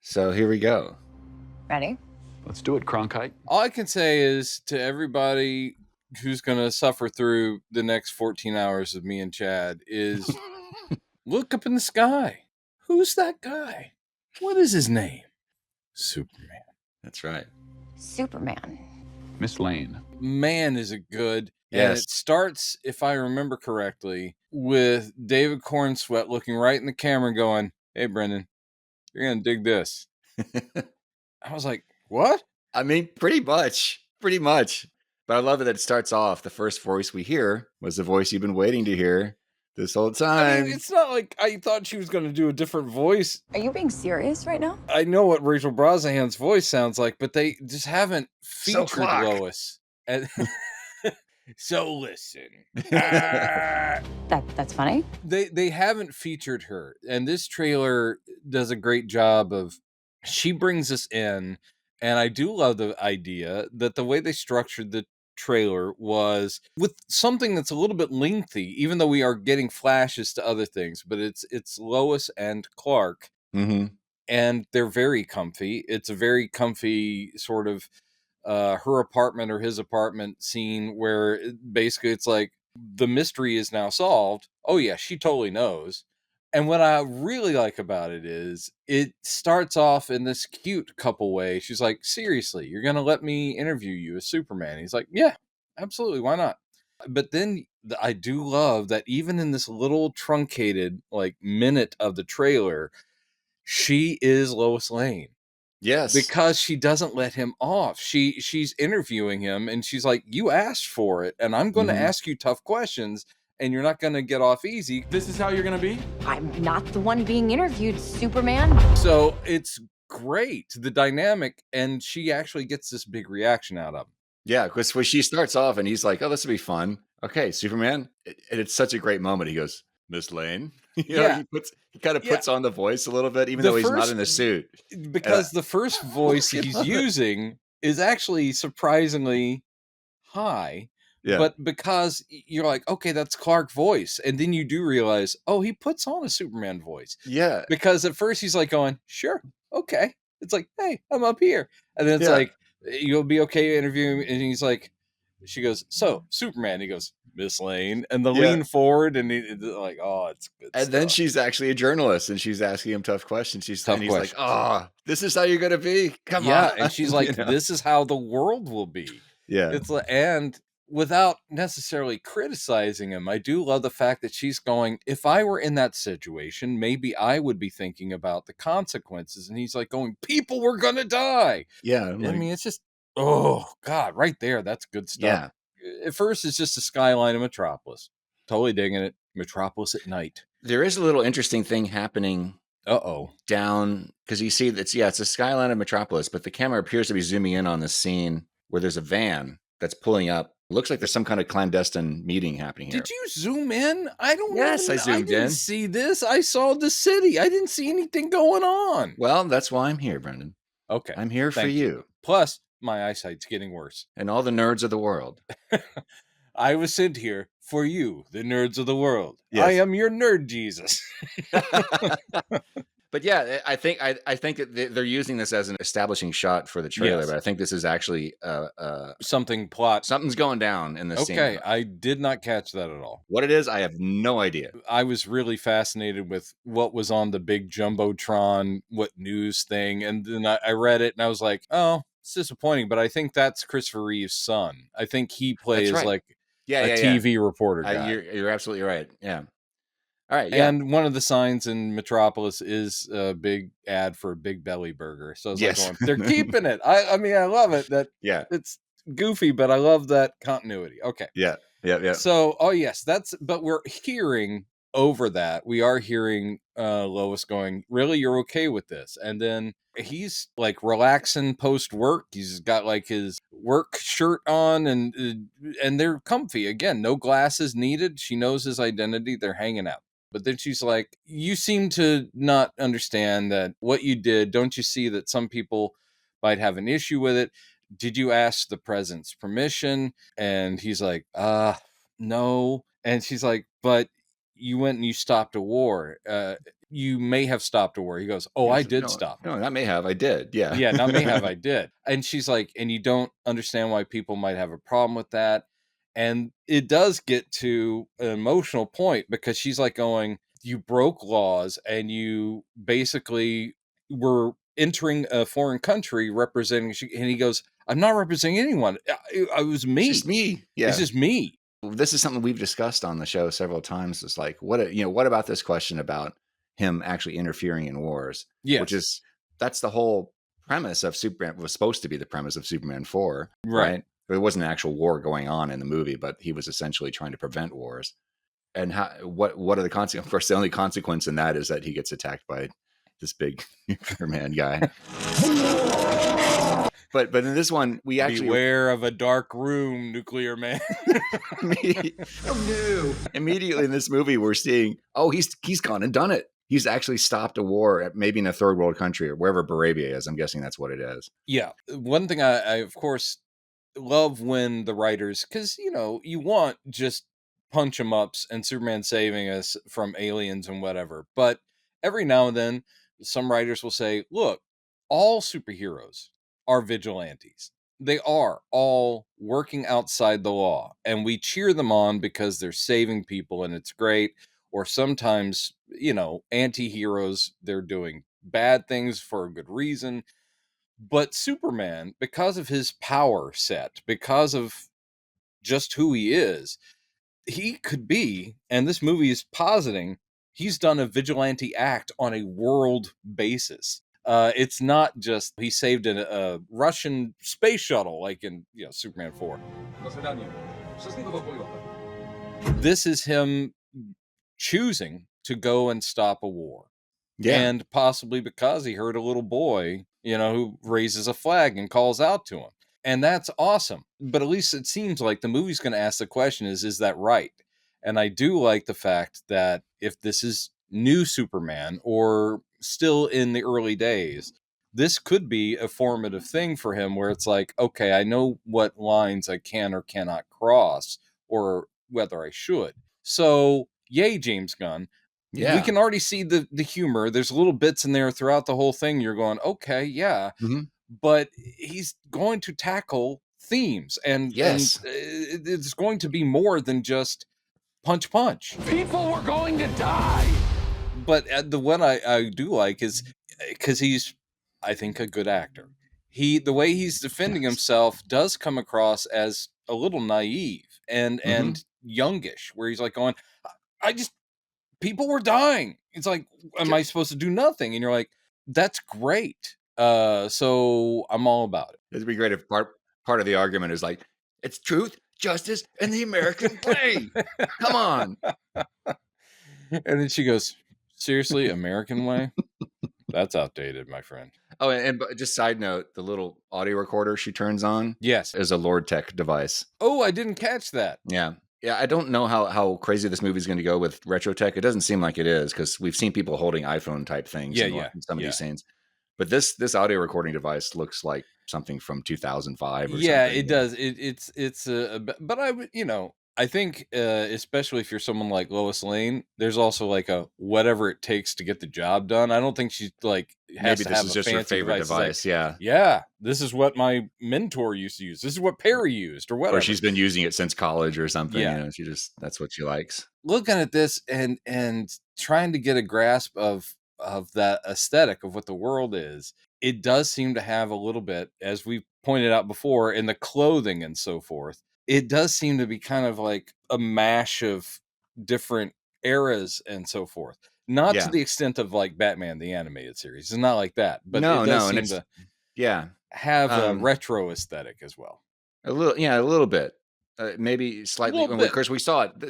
So here we go. Ready? Let's do it, Cronkite. All I can say is to everybody who's going to suffer through the next 14 hours of me and Chad is look up in the sky. Who's that guy? What is his name? Superman. That's right. Superman. Miss Lane. Man, is it good. Yes. And it starts, if I remember correctly, with David Cornsweet looking right in the camera going, hey, Brendan, you're going to dig this. I was like, what? I mean, pretty much. But I love that it starts off. The first voice we hear was the voice you've been waiting to hear this whole time. I mean, it's not like I thought she was going to do a different voice. Are you being serious right now? I know what Rachel Brosnahan's voice sounds like, but they just haven't featured Clark. Lois. And so listen. That's funny. They haven't featured her. And this trailer does a great job of, she brings us in. And I do love the idea that the way they structured the trailer was with something that's a little bit lengthy, even though we are getting flashes to other things, but it's Lois and Clark. Mm-hmm. And they're very comfy. It's a very comfy sort of her apartment or his apartment scene where basically it's like the mystery is now solved. Oh yeah, she totally knows. And what I really like about it is it starts off in this cute couple way. She's like, seriously, you're going to let me interview you as Superman? He's like, yeah, absolutely. Why not? But then I do love that even in this little truncated like minute of the trailer, she is Lois Lane. Yes. Because she doesn't let him off. She's interviewing him and she's like, you asked for it and I'm going to ask you tough questions and you're not going to get off easy. This is how you're going to be? I'm not the one being interviewed, Superman. So it's great, the dynamic, and she actually gets this big reaction out of him. Yeah, because when she starts off and he's like, oh, this will be fun. Okay, Superman. And it's such a great moment. He goes, Miss Lane. You know, he kind of puts on the voice a little bit, even though he's not in the suit. Because the first voice he's using is actually surprisingly high. Yeah. But because you're like, okay, that's Clark voice. And then you do realize, oh, he puts on a Superman voice. Yeah. Because at first he's like going, sure, okay. It's like, hey, I'm up here. And then it's like, you'll be okay interviewing. And he's like, she goes, so Superman. He goes, Miss Lane. And the lean forward and he's like, oh, it's good and stuff. then she's actually a journalist and she's asking him tough questions. He's like, oh, this is how you're going to be. Come on. Yeah. And she's like, this is how the world will be. Yeah. It's like, and without necessarily criticizing him, I do love the fact that she's going, if I were in that situation, maybe I would be thinking about the consequences. And he's like going, people were going to die. Yeah. I mean, it's just, oh God, right there. That's good stuff. Yeah. At first, it's just a skyline of Metropolis. Totally digging it. Metropolis at night. There is a little interesting thing happening. Down, because you see it's a skyline of Metropolis, but the camera appears to be zooming in on this scene where there's a van that's pulling up. Looks like there's some kind of clandestine meeting happening here. Did you zoom in? I don't know. Yes, I zoomed in. I didn't see this. I saw the city. I didn't see anything going on. Well, that's why I'm here, Brendan. Okay. I'm here for you. Plus, my eyesight's getting worse. And all the nerds of the world. I was sent here for you, the nerds of the world. Yes. I am your nerd Jesus. But yeah, I think that they're using this as an establishing shot for the trailer, but I think this is actually something's going down in the scene. Okay, I did not catch that at all. What it is, I have no idea. I was really fascinated with what was on the big Jumbotron, what news thing, and then I read it and I was like, oh, it's disappointing, but I think that's Christopher Reeve's son. I think he plays like a TV reporter guy. You're absolutely right. Yeah. All right, yeah. And one of the signs in Metropolis is a big ad for a Big Belly burger. So I was like, going, they're keeping it. I mean, I love it. It's goofy, but I love that continuity. Okay. Yeah. So, but we're hearing over that. We are hearing Lois going, really, you're okay with this? And then he's like relaxing post work. He's got like his work shirt on and they're comfy. Again, no glasses needed. She knows his identity. They're hanging out. But then she's like, you seem to not understand that what you did. Don't you see that some people might have an issue with it? Did you ask the president's permission? And he's like, no. And she's like, but you went and you stopped a war. You may have stopped a war. He goes, oh, I Yes, did no, stop it. no, not may have. I did. Yeah. Yeah, not may have, I did. And she's like, and you don't understand why people might have a problem with that. And it does get to an emotional point because she's like going, you broke laws and you basically were entering a foreign country representing, and he goes, I'm not representing anyone. It was me. It's just me. Yeah. It's just me. This is something we've discussed on the show several times. It's like, what about this question about him actually interfering in wars? Yes. Which is, that's the whole premise of Superman, was supposed to be the premise of Superman 4, Right. right? There wasn't an actual war going on in the movie, but he was essentially trying to prevent wars. And what are the consequences? Of course, the only consequence in that is that he gets attacked by this big nuclear man guy. But in this one, we actually beware of a dark room, nuclear man. Immediately in this movie, we're seeing, he's gone and done it. He's actually stopped a war at maybe in a third world country or wherever Barabia is. I'm guessing that's what it is. Yeah. One thing I of course love when the writers, because you want just punch 'em ups and Superman saving us from aliens and whatever, but every now and then some writers will say, look, all superheroes are vigilantes. They are all working outside the law, and we cheer them on because they're saving people and it's great. Or sometimes, anti-heroes, they're doing bad things for a good reason. But Superman, because of his power set, because of just who he is, he could be, and this movie is positing, he's done a vigilante act on a world basis. It's not just he saved a Russian space shuttle like in Superman 4. This is him choosing to go and stop a war. Yeah. And possibly because he heard a little boy, who raises a flag and calls out to him. And that's awesome. But at least it seems like the movie's going to ask the question is that right? And I do like the fact that if this is new Superman or still in the early days, this could be a formative thing for him where it's like, okay, I know what lines I can or cannot cross or whether I should. So, yay, James Gunn. Yeah. We can already see the humor. There's little bits in there throughout the whole thing. You're going, okay, yeah. Mm-hmm. But he's going to tackle themes. And, yes. and it's going to be more than just punch. People were going to die. But the one I do like is because he's, I think, a good actor. The way he's defending himself does come across as a little naive and youngish, where he's like going, people were dying. It's like, am I supposed to do nothing? And you're like, that's great. So I'm all about it. It'd be great if part of the argument is like, it's truth, justice, and the American way. Come on. And then she goes, seriously, American way? That's outdated, my friend. Oh, and just side note, the little audio recorder she turns on, yes, is a Lord Tech device. Oh, I didn't catch that. Yeah. Yeah, I don't know how crazy this movie is going to go with retro tech. It doesn't seem like it is because we've seen people holding iPhone type things in some of these scenes. But this audio recording device looks like something from 2005 or something. Yeah, it does. It's but I think especially if you're someone like Lois Lane, there's also like a whatever it takes to get the job done. I don't think she's like has maybe to this have is a just her fancy favorite device. like, yeah, this is what my mentor used to use. This is what Perry used, or whatever. Or she's been using it since college or something. Yeah. She just, that's what she likes. Looking at this and trying to get a grasp of that aesthetic of what the world is, it does seem to have a little bit, as we pointed out before, in the clothing and so forth. It does seem to be kind of like a mash of different eras and so forth. Not to the extent of like Batman the Animated Series. It's not like that, but it does seem to have a retro aesthetic as well. A little bit. Maybe slightly. Of course, we saw it.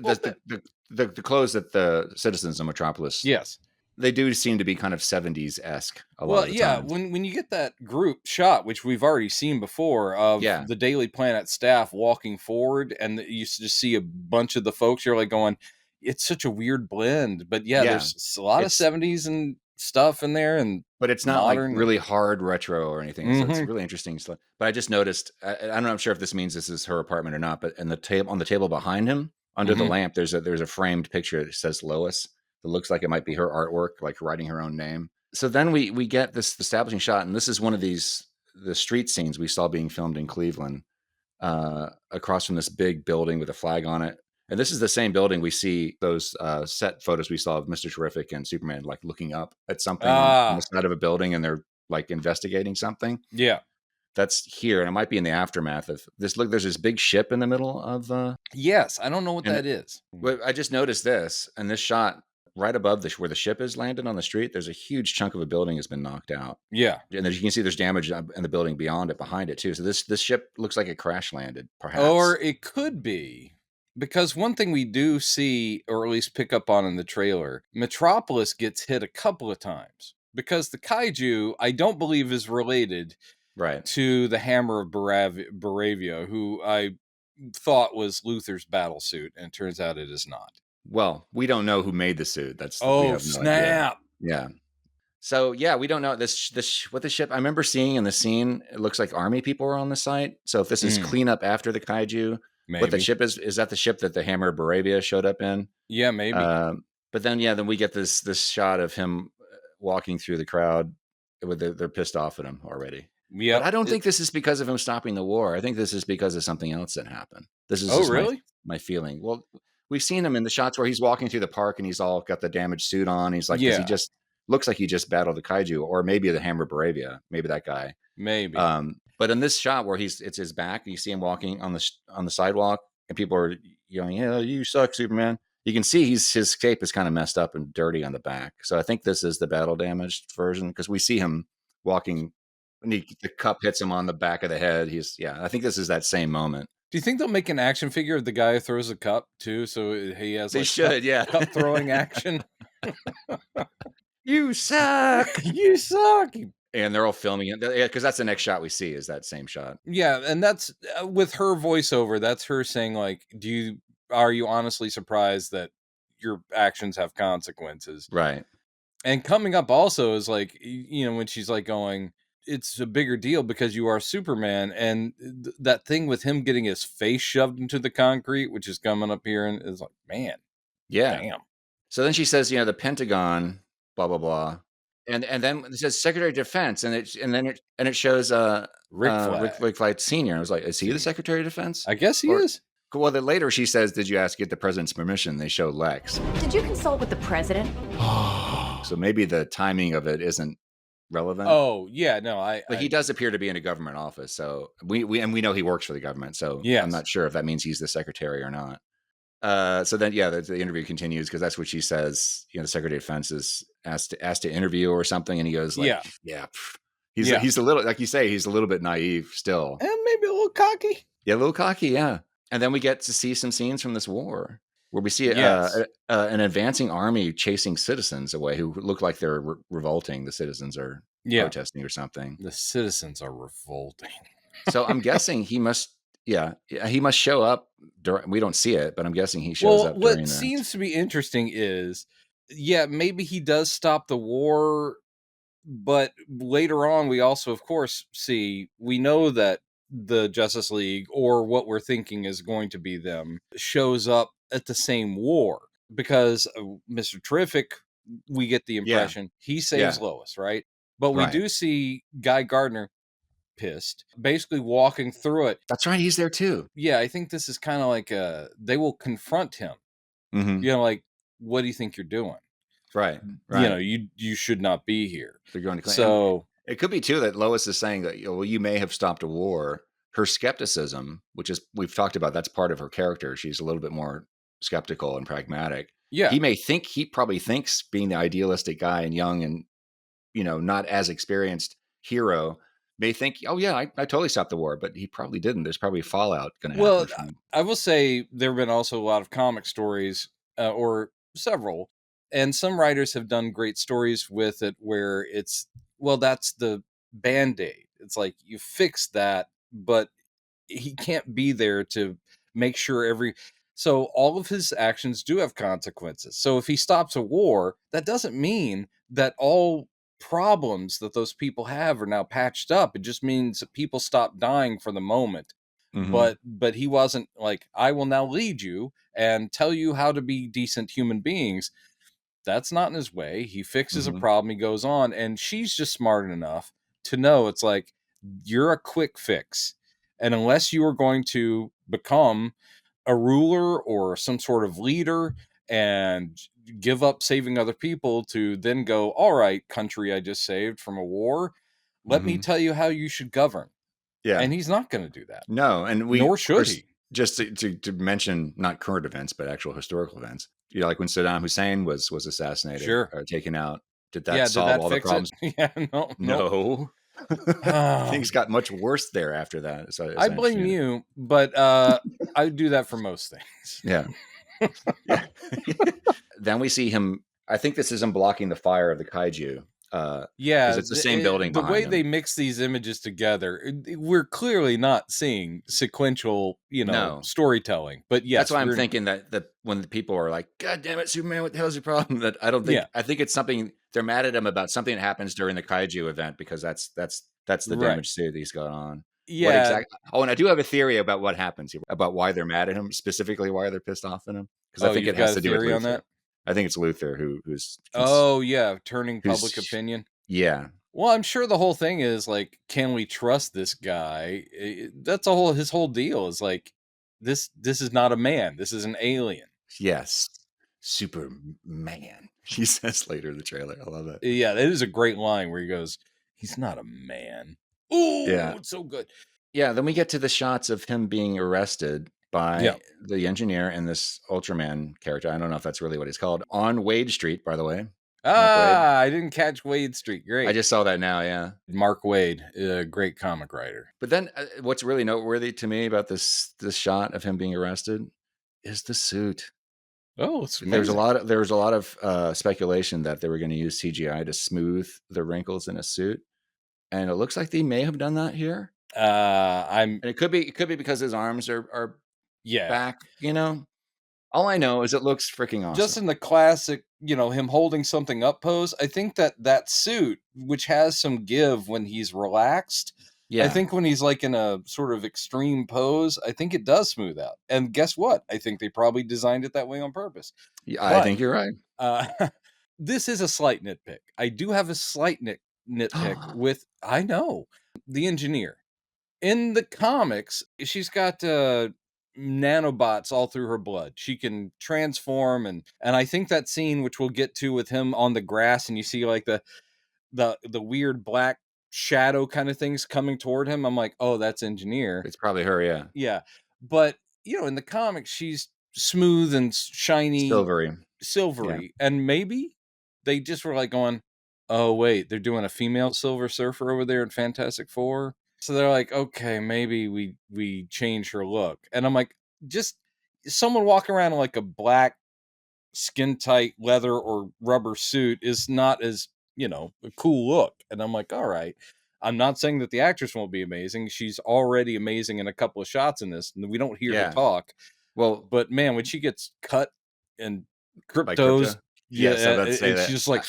The clothes that the citizens of Metropolis. Yes. They do seem to be kind of 70s-esque a lot of the time. When you get that group shot, which we've already seen before, of the Daily Planet staff walking forward, and you just see a bunch of the folks, you're like going, it's such a weird blend. But there's a lot of 70s and stuff in there, but it's not modern, like really hard retro or anything. So it's really interesting stuff. But I just noticed, I'm not sure if this means this is her apartment or not, but on the table behind him, under the lamp, there's a framed picture that says Lois. It looks like it might be her artwork, like writing her own name. So then we get this establishing shot, and this is one of the street scenes we saw being filmed in Cleveland, across from this big building with a flag on it. And this is the same building we see those set photos we saw of Mr. Terrific and Superman like looking up at something on the side of a building, and they're like investigating something. Yeah. That's here, and it might be in the aftermath of this. Look, there's this big ship in the middle of Yes, I don't know what that is. Well, I just noticed this, and this shot right above where the ship is landed on the street, there's a huge chunk of a building has been knocked out. Yeah. And as you can see, there's damage in the building beyond it, behind it too. So this ship looks like it crash landed, perhaps. Or it could be. Because one thing we do see, or at least pick up on in the trailer, Metropolis gets hit a couple of times. Because the kaiju, I don't believe, is related to the Hammer of Baravia, who I thought was Luthor's battle suit, and it turns out it is not. Well, we don't know who made the suit. That's we have no idea. Yeah. So yeah, we don't know what the ship. I remember seeing in the scene, it looks like army people are on the site. So if this is cleanup after the kaiju, what the ship is that the ship that the Hammer of Baravia showed up in? Yeah, maybe. But then we get this shot of him walking through the crowd with they're pissed off at him already. Yeah, but I don't think this is because of him stopping the war. I think this is because of something else that happened. This is really my feeling. Well, we've seen him in the shots where he's walking through the park and he's all got the damaged suit on. He's like, he just looks like he just battled the kaiju, or maybe the Hammer Baravia, maybe that guy. Maybe. But in this shot where it's his back, you see him walking on the sidewalk, and people are yelling, "Yeah, you suck, Superman." You can see his cape is kind of messed up and dirty on the back. So I think this is the battle damaged version, because we see him walking. And the cup hits him on the back of the head. I think this is that same moment. Do you think they'll make an action figure of the guy who throws a cup too? So he has cup throwing action. You suck. You suck. And they're all filming it. Yeah, because that's the next shot we see is that same shot. Yeah, and that's with her voiceover. That's her saying like, are you honestly surprised that your actions have consequences? Right. And coming up also is like, when she's like going, it's a bigger deal because you are Superman, and that thing with him getting his face shoved into the concrete, which is coming up here, and is like, man, damn. So then she says, the Pentagon, blah blah blah, and then it says Secretary of Defense, and it shows Rick Flag Sr. I was like, is he the Secretary of Defense? I guess he is. Well, then later she says, did you get the president's permission? They show Lex. Did you consult with the president? So maybe the timing of it isn't relevant. Oh yeah, no, but he does appear to be in a government office, so we know he works for the government. So I'm not sure if that means he's the secretary or not. So then the interview continues, because that's what she says. The Secretary of Defense is asked to interview or something, and he goes like, he's a little, like you say, he's a little bit naive still, and maybe a little cocky. Yeah, a little cocky. Yeah, and then we get to see some scenes from this war, where we see an advancing army chasing citizens away who look like they're revolting. The citizens are protesting or something. The citizens are revolting. So I'm guessing he must show up. We don't see it, but I'm guessing he shows up. What seems to be interesting is, maybe he does stop the war, but later on we also, of course, we know that the Justice League, or what we're thinking is going to be them, shows up at the same war, because Mr. Terrific, we get the impression he saves Lois, right? But we do see Guy Gardner pissed, basically walking through it. That's right, he's there too. Yeah, I think this is kind of like they will confront him. Mm-hmm. Like, what do you think you're doing? Right. You should not be here. They're going to claim. So it could be too that Lois is saying that you may have stopped a war. Her skepticism, which is, we've talked about, that's part of her character. She's a little bit more skeptical and pragmatic. Yeah, he probably thinks, being the idealistic guy and young and not as experienced hero, may think, oh yeah, I totally stopped the war, but he probably didn't. There's probably fallout going to happen. Well, I will say there have been also a lot of comic stories, or several, and some writers have done great stories with it where that's the Band-Aid. It's like, you fix that, but he can't be there to make sure so all of his actions do have consequences. So if he stops a war, that doesn't mean that all problems that those people have are now patched up. It just means that people stop dying for the moment. Mhm. but he wasn't like, I will now lead you and tell you how to be decent human beings. That's not in his way. He fixes a Mhm. problem, he goes on, and she's just smart enough to know it's like, you're a quick fix. And unless you are going to become a ruler or some sort of leader and give up saving other people to then go, all right, country I just saved from a war, let me Mhm. tell you how you should govern. Yeah. And he's not going to do that. No, and we, Nor of should course, he. just to mention not current events, but actual historical events. You know, like when Saddam Hussein was assassinated Sure. or taken out, did that Yeah, did solve that all the fix it? problems? Yeah, no, no. No. Things got much worse there after that, as I I blame understand it. you, but I do that for most things. Yeah. Yeah. Then we see him. I think this is him blocking the fire of the kaiju, because Yeah, it's the same building the way behind they him. mix these images together, we're clearly not seeing sequential, No. storytelling. But That's yes, why I'm we're thinking that when the people are like, "God damn it, Superman! What the hell's your problem?" That I don't think. yeah, I think it's something they're mad at him about something that happens during the kaiju event because that's the right. damage suit that he's got on. What Yeah. exactly? Oh, and I do have a theory about what happens here, about why they're mad at him, specifically why they're pissed off at him, because I Oh, think you've it got has a to do with theory on Luthor. that? I think it's Luthor Oh, yeah, turning public who's opinion. yeah, Well, I'm sure the whole thing is like, can we trust this guy? That's his whole deal is like, this is not a man. This is an alien. yes, Superman. He says later in the trailer. I love it. Yeah, that is a great line where he goes, "He's not a man." Ooh, Yeah, it's so good. yeah. Then we get to the shots of him being arrested Yeah. by the engineer and this Ultraman character. I don't know if that's really what he's called. On Wade Street, by the way. Mark Wade. I didn't catch Wade Street. I Great. just saw that now, yeah. Mark Wade, a great comic writer. But then what's really noteworthy to me about this shot of him being arrested is the suit. Oh, it's There's amazing. there was a lot of speculation that they were going to use CGI to smooth the wrinkles in a suit, and it looks like they may have done that here. I'm And it could be because his arms are yeah. back, you know. All I know is it looks freaking Just awesome. in the classic, him holding something up pose, I think that suit, which has some give when he's relaxed, I Yeah, think when he's like in a sort of extreme pose, I think it does smooth out. And guess what? I think they probably designed it that way on purpose. yeah, I But think you're right. uh, this is a slight nitpick. I do have a slight nitpick with, I know, the engineer. In the comics, she's got nanobots all through her blood. She can transform, and I think that scene, which we'll get to with him on the grass, and you see like the weird black shadow kind of things coming toward him. I'm like, oh, that's engineer. It's probably her, yeah. Yeah, but in the comics, she's smooth and shiny, Silvery. Yeah. silvery, and maybe they just were like going, oh wait, they're doing a female Silver Surfer over there in Fantastic Four. So they're like, okay, maybe we change her look. And I'm like, just someone walking around in like a black skin tight leather or rubber suit is not as, a cool look. And I'm like, all right. I'm not saying that the actress won't be amazing. She's already amazing in a couple of shots in this, and we don't hear her Yeah. talk. Well, But man, when she gets cut and by Krypto's, Krypto. Yes, I'm about to say and that. she's just like,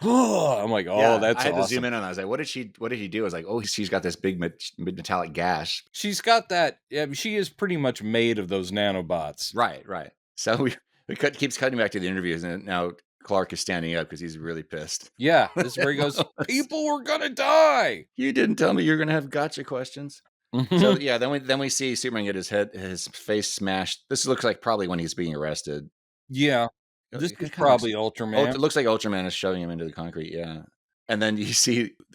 oh, I'm like, oh, Yeah, I that's had to zoom awesome. in on that. I was like, what did he do? I was like, oh, she's got this big metallic gash. She's got that. Yeah, she is pretty much made of those nanobots. Right, right. So keeps cutting back to the interviews, and now Clark is standing up because he's really pissed. Yeah, this is where he goes, people were gonna die. You didn't tell me you're gonna have gotcha questions. So yeah, then we see Superman get his face smashed. This looks like probably when he's being arrested. Yeah, this It is kind of looks. probably Oh, it Ultraman. looks like Ultraman is shoving him into the concrete. Yeah, and then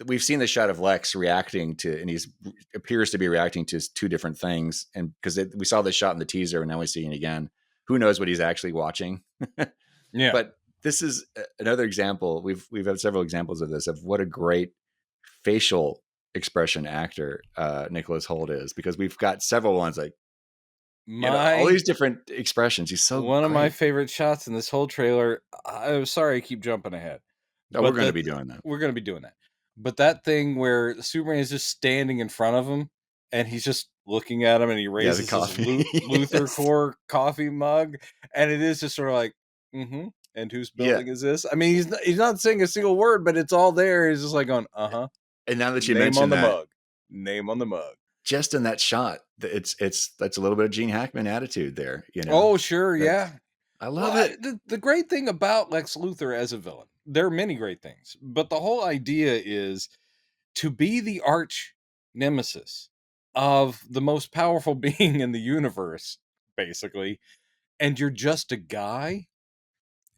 we've seen the shot of Lex reacting to, and he's appears to be reacting to two different things, and because we saw this shot in the teaser, and now we're seeing it again. Who knows what he's actually watching? Yeah, But this is another example. We've had several examples of this, of what a great facial expression actor Nicholas Hoult is, because we've got several ones like all my these different expressions. He's so one of my great. favorite shots in this whole trailer. I'm sorry, I keep jumping ahead, Oh, we're but going to be doing that. we're gonna be doing that. But that thing where Superman is just standing in front of him, and he's just looking at him, and he Yeah, the raises his coffee. Luthor Yes. core coffee mug, and it is just sort of like, and whose Yeah. building is this? I mean, he's not saying a single word, but it's all there. He's just like going, And now that you name on mentioned the that, mug, name on the mug. just in that shot, that's a little bit of Gene Hackman attitude there, Oh, sure, That's, yeah. I Well, love it. the great thing about Lex Luthor as a villain, there are many great things, but the whole idea is to be the arch nemesis of the most powerful being in the universe, basically, and you're just a guy.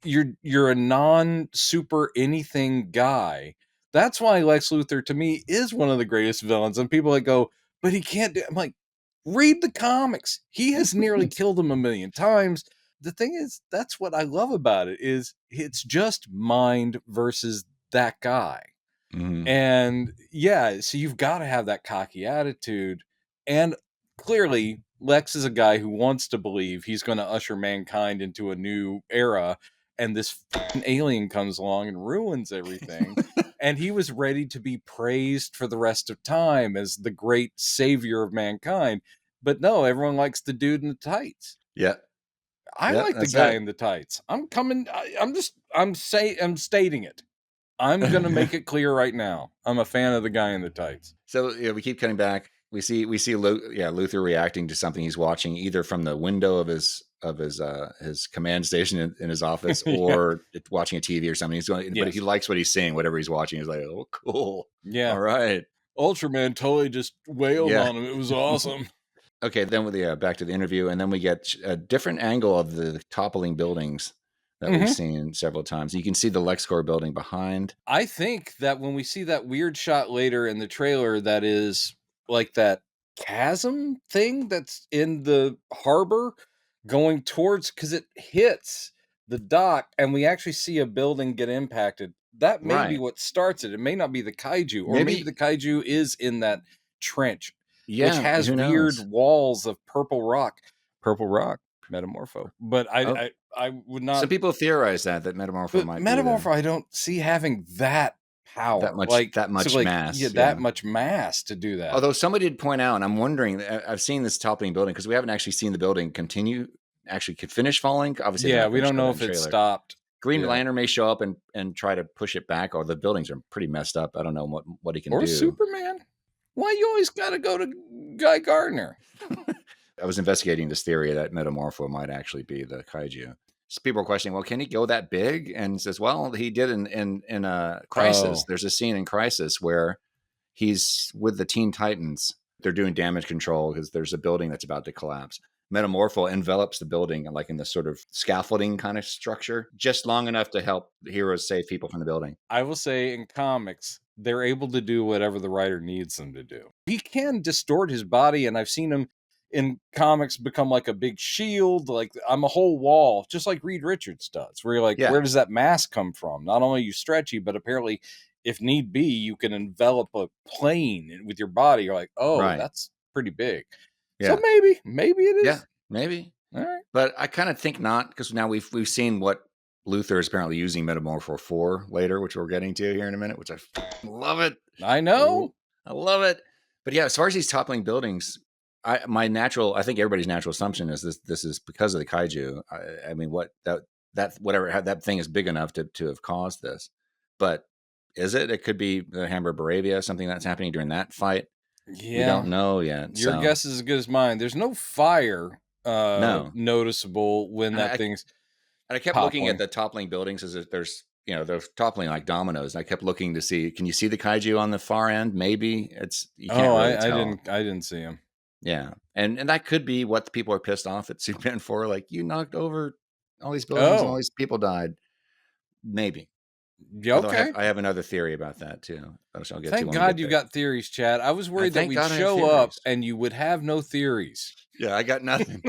You're a non super anything guy. That's why Lex Luthor to me is one of the greatest villains. And people that go, but he can't do. I'm like, read the comics. He has nearly killed him a million times. The thing is, that's what I love about it is it's just mind versus that guy. Mhm. And yeah, so you've got to have that cocky attitude. And clearly, Lex is a guy who wants to believe he's going to usher mankind into a new era. And this alien comes along and ruins everything. And he was ready to be praised for the rest of time as the great savior of mankind. But no, everyone likes the dude in the tights. Yeah, I yeah, like the that's guy it. in the tights. I'm stating it. I'm gonna make it clear right now. I'm a fan of the guy in the tights. So we keep cutting back. We see Luthor reacting to something he's watching, either from the window of his command station in his office, Yeah. or watching a TV or something. He's going, but Yes. he likes what he's seeing. Whatever he's watching, he's like, oh, cool. Yeah. All right. Ultraman totally just wailed Yeah. on him. It was awesome. Okay, then with back to the interview, and then we get a different angle of the toppling buildings that we've seen several times. You can see the LexCorp building behind. I think that when we see that weird shot later in the trailer, that is like that chasm thing that's in the harbor going towards, because it hits the dock and we actually see a building get impacted. That may be Right. what starts it. It may not be the kaiju, or maybe Maybe. the kaiju is in that trench, which Yeah. has Who weird knows? walls of purple rock. Purple rock, Metamorpho. But Oh, I would not. some people theorize that Metamorpho But might be Metamorpho, I don't see having that power. that much Like, mass. yeah, that much mass to do that. Although somebody did point out, and I'm wondering, I've seen this toppling building because we haven't actually seen the building could finish falling. Obviously, they're Yeah, not we going to don't show know that in if the it trailer. stopped. Green Yeah. Lantern may show up and try to push it back, or the buildings are pretty messed up. I don't know what he can Or do. Superman. Why you always got to go to Guy Gardner? I was investigating this theory that Metamorpho might actually be the kaiju. So people are questioning, well, can he go that big? And says, well, he did in Crisis. Oh. There's a scene in Crisis where he's with the Teen Titans. They're doing damage control because there's a building that's about to collapse. Metamorpho envelops the building like in this sort of scaffolding kind of structure, just long enough to help the heroes save people from the building. I will say in comics, they're able to do whatever the writer needs them to do. He can distort his body, and I've seen him in comics become like a big shield. Like, I'm a whole wall, just like Reed Richards does, where you're like, Yeah. where does that mass come from? Not only are you stretchy, but apparently, if need be, you can envelop a plane with your body. You're like, oh, Right. that's pretty big. Yeah. So maybe it is. Yeah, maybe. All right. But I kind of think not, because now we've seen what Luthor is apparently using Metamorpho for later, which we're getting to here in a minute, which I love it. I know. I love it. But yeah, as far as these toppling buildings, I think everybody's natural assumption is this is because of the kaiju. I mean, that thing is big enough to have caused this. But is it? It could be the Hammer of Baravia, something that's happening during that fight. Yeah. We don't know yet. Your guess is as good as mine. There's no fire No. noticeable when that thing's. And I kept looking at the toppling buildings as if there's, they're toppling like dominoes. And I kept looking to see, can you see the kaiju on the far end? Maybe you can't really tell. I didn't see him. Yeah. And that could be what the people are pissed off at Superman for. Like, you knocked over all these buildings and all these people died. Maybe. Yeah, okay. I have another theory about that too. I'll get Thank God you got theories, Chad. I was worried that we'd show up and you would have no theories. Yeah, I got nothing.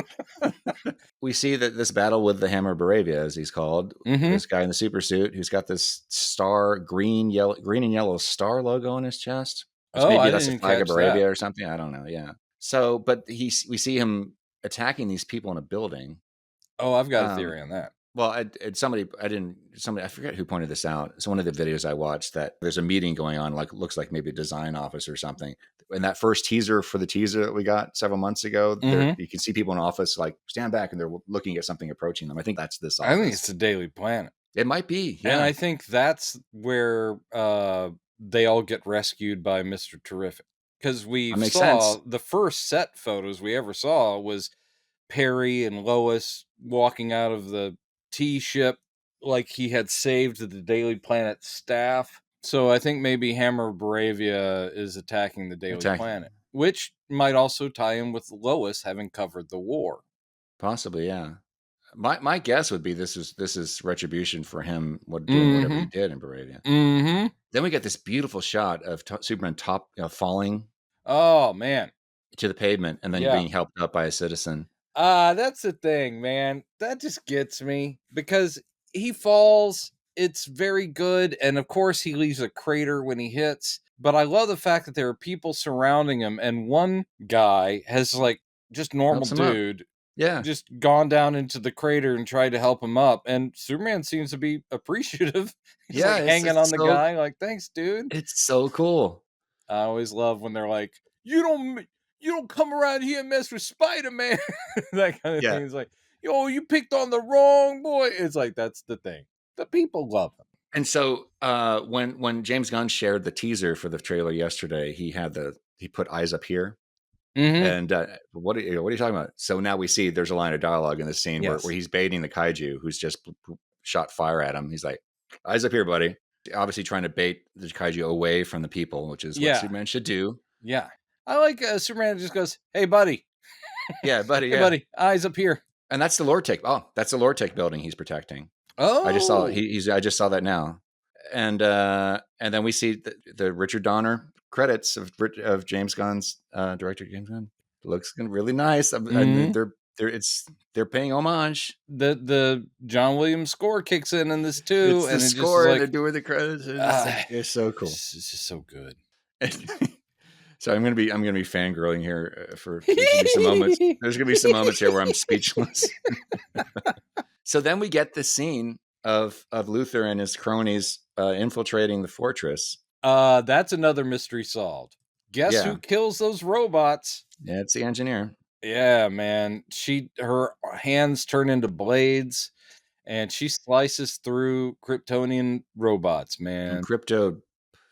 We see that this battle with the Hammer of Baravia, as he's called, this guy in the super suit who's got this star, green and yellow star logo on his chest. Maybe that's the flag of Baravia or something. I don't know. Yeah. So, but we see him attacking these people in a building. Oh, I've got a theory on that. Well, I forget who pointed this out. It's one of the videos I watched that there's a meeting going on, looks like maybe a design office or something. In that first teaser for the teaser that we got several months ago, you can see people in office like stand back and they're looking at something approaching them. I think that's this office. I think it's the Daily Planet. It might be. Yeah. And I think that's where they all get rescued by Mr. Terrific. because we That makes saw sense. the first set photos we ever saw was Perry and Lois walking out of the T ship like he had saved the Daily Planet staff. So I think maybe Hammer of Baravia is attacking the Daily Attack. Planet, which might also tie in with Lois having covered the war. Possibly, yeah. My guess would be this is retribution for him doing whatever he did in Baravia. Mm-hmm. Then we get this beautiful shot of Superman falling Oh man. to the pavement and then Yeah. being helped up by a citizen. That's the thing, man. That just gets me because he falls. It's very good. And of course, he leaves a crater when he hits. But I love the fact that there are people surrounding him. And one guy has, like, just normal Helps him up. dude, Yeah. just gone down into the crater and tried to help him up. And Superman seems to be appreciative. He's Yeah, like it's hanging on the so- guy, like, thanks, dude. It's so cool. I always love when they're like, you don't come around here and mess with Spider-Man. That kind of Yeah. thing. It's like, yo, you picked on the wrong boy. It's like, that's the thing. The people love him. And so when James Gunn shared the teaser for the trailer yesterday, he put eyes up here. Mm-hmm. And what are you talking about? So now we see there's a line of dialogue in the scene Yes. where he's baiting the kaiju who's just shot fire at him. He's like, eyes up here, buddy. Obviously trying to bait the kaiju away from the people, which is what Superman should do. Yeah. I like Superman just goes, hey, buddy. Yeah, buddy. Hey, buddy, eyes up here. And that's the Lord Tech. Oh, that's the Lord Tech building he's protecting. Oh. I just saw I just saw that now. And then we see the Richard Donner credits of James Gunn's director James Gunn. It looks really nice. And they're paying homage. The John Williams score kicks in this too. It's and the it score. just like, they're doing the credits. It's so cool. It's just so good. So I'm gonna be fangirling here for there's gonna be some moments. There's gonna be some moments here where I'm speechless. So then we get the scene of Luthor and his cronies infiltrating the fortress. That's another mystery solved. Guess who kills those robots? Yeah, it's the engineer. Yeah, man. Her hands turn into blades, and she slices through Kryptonian robots, man. And Krypto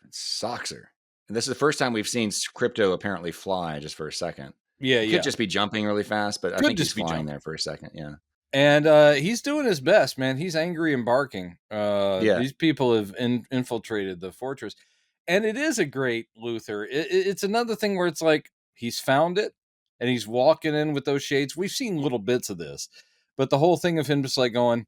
socks her. And this is the first time we've seen Krypto apparently fly just for a second. Yeah, He could just be jumping really fast, but I think he's flying there for a second. Yeah. And he's doing his best, man. He's angry and barking. Yeah. These people have infiltrated the fortress. And it is a great Luthor. It's another thing where it's like he's found it and he's walking in with those shades. We've seen little bits of this, but the whole thing of him just like going,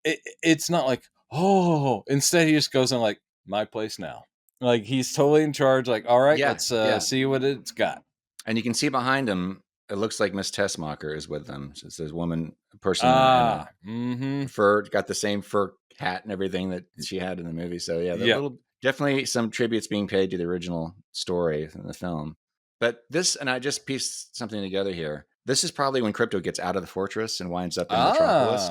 it's not like, oh, instead he just goes in like, my place now. Like he's totally in charge. Like, all right, let's see what it's got. And you can see behind him, it looks like Miss Tessmacher is with them. So it's this person fur, got the same fur hat and everything that she had in the movie. So yeah, definitely some tributes being paid to the original story in the film. But this, and I just pieced something together here. This is probably when Krypto gets out of the fortress and winds up in Metropolis.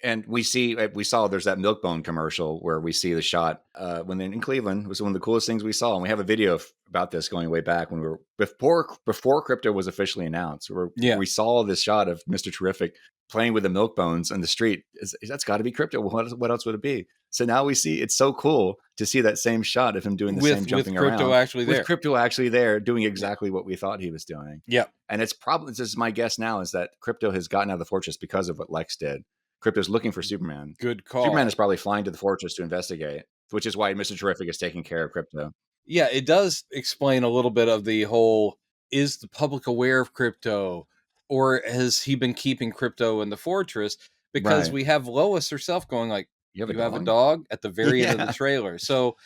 And we saw there's that Milkbone commercial where we see the shot when they're in Cleveland. It was one of the coolest things we saw. And we have a video about this going way back when we were before Krypto was officially announced. We saw this shot of Mr. Terrific playing with the Milkbones on the street. That's got to be Krypto. What else would it be? So now we see it's so cool to see that same shot of him doing the same jumping around. With Krypto actually there doing exactly what we thought he was doing. Yeah. And it's probably, this is my guess now, is that Krypto has gotten out of the fortress because of what Lex did. Krypto's looking for Superman. Good call. Superman is probably flying to the fortress to investigate, which is why Mr. Terrific is taking care of Krypto. Yeah, it does explain a little bit of the whole, is the public aware of Krypto? Or has he been keeping Krypto in the fortress? Because we have Lois herself going like, you have a dog at the very end of the trailer. So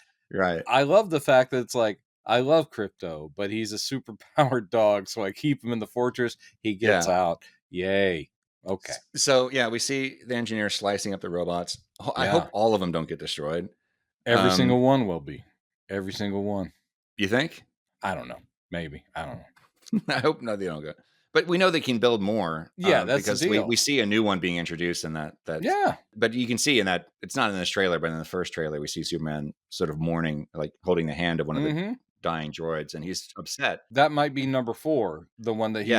I love the fact that it's like, I love Krypto, but he's a super powered dog. So I keep him in the fortress. He gets out. Yay. Okay. So we see the engineer slicing up the robots. I hope all of them don't get destroyed. Every single one will be. Every single one. You think? I don't know. Maybe. I don't know. I hope they don't go. But we know they can build more. Yeah, that's because the deal. we see a new one being introduced in that. Yeah. But you can see in that, it's not in this trailer, but in the first trailer, we see Superman sort of mourning, like holding the hand of one of the dying droids, and he's upset. That might be number 4, the one that he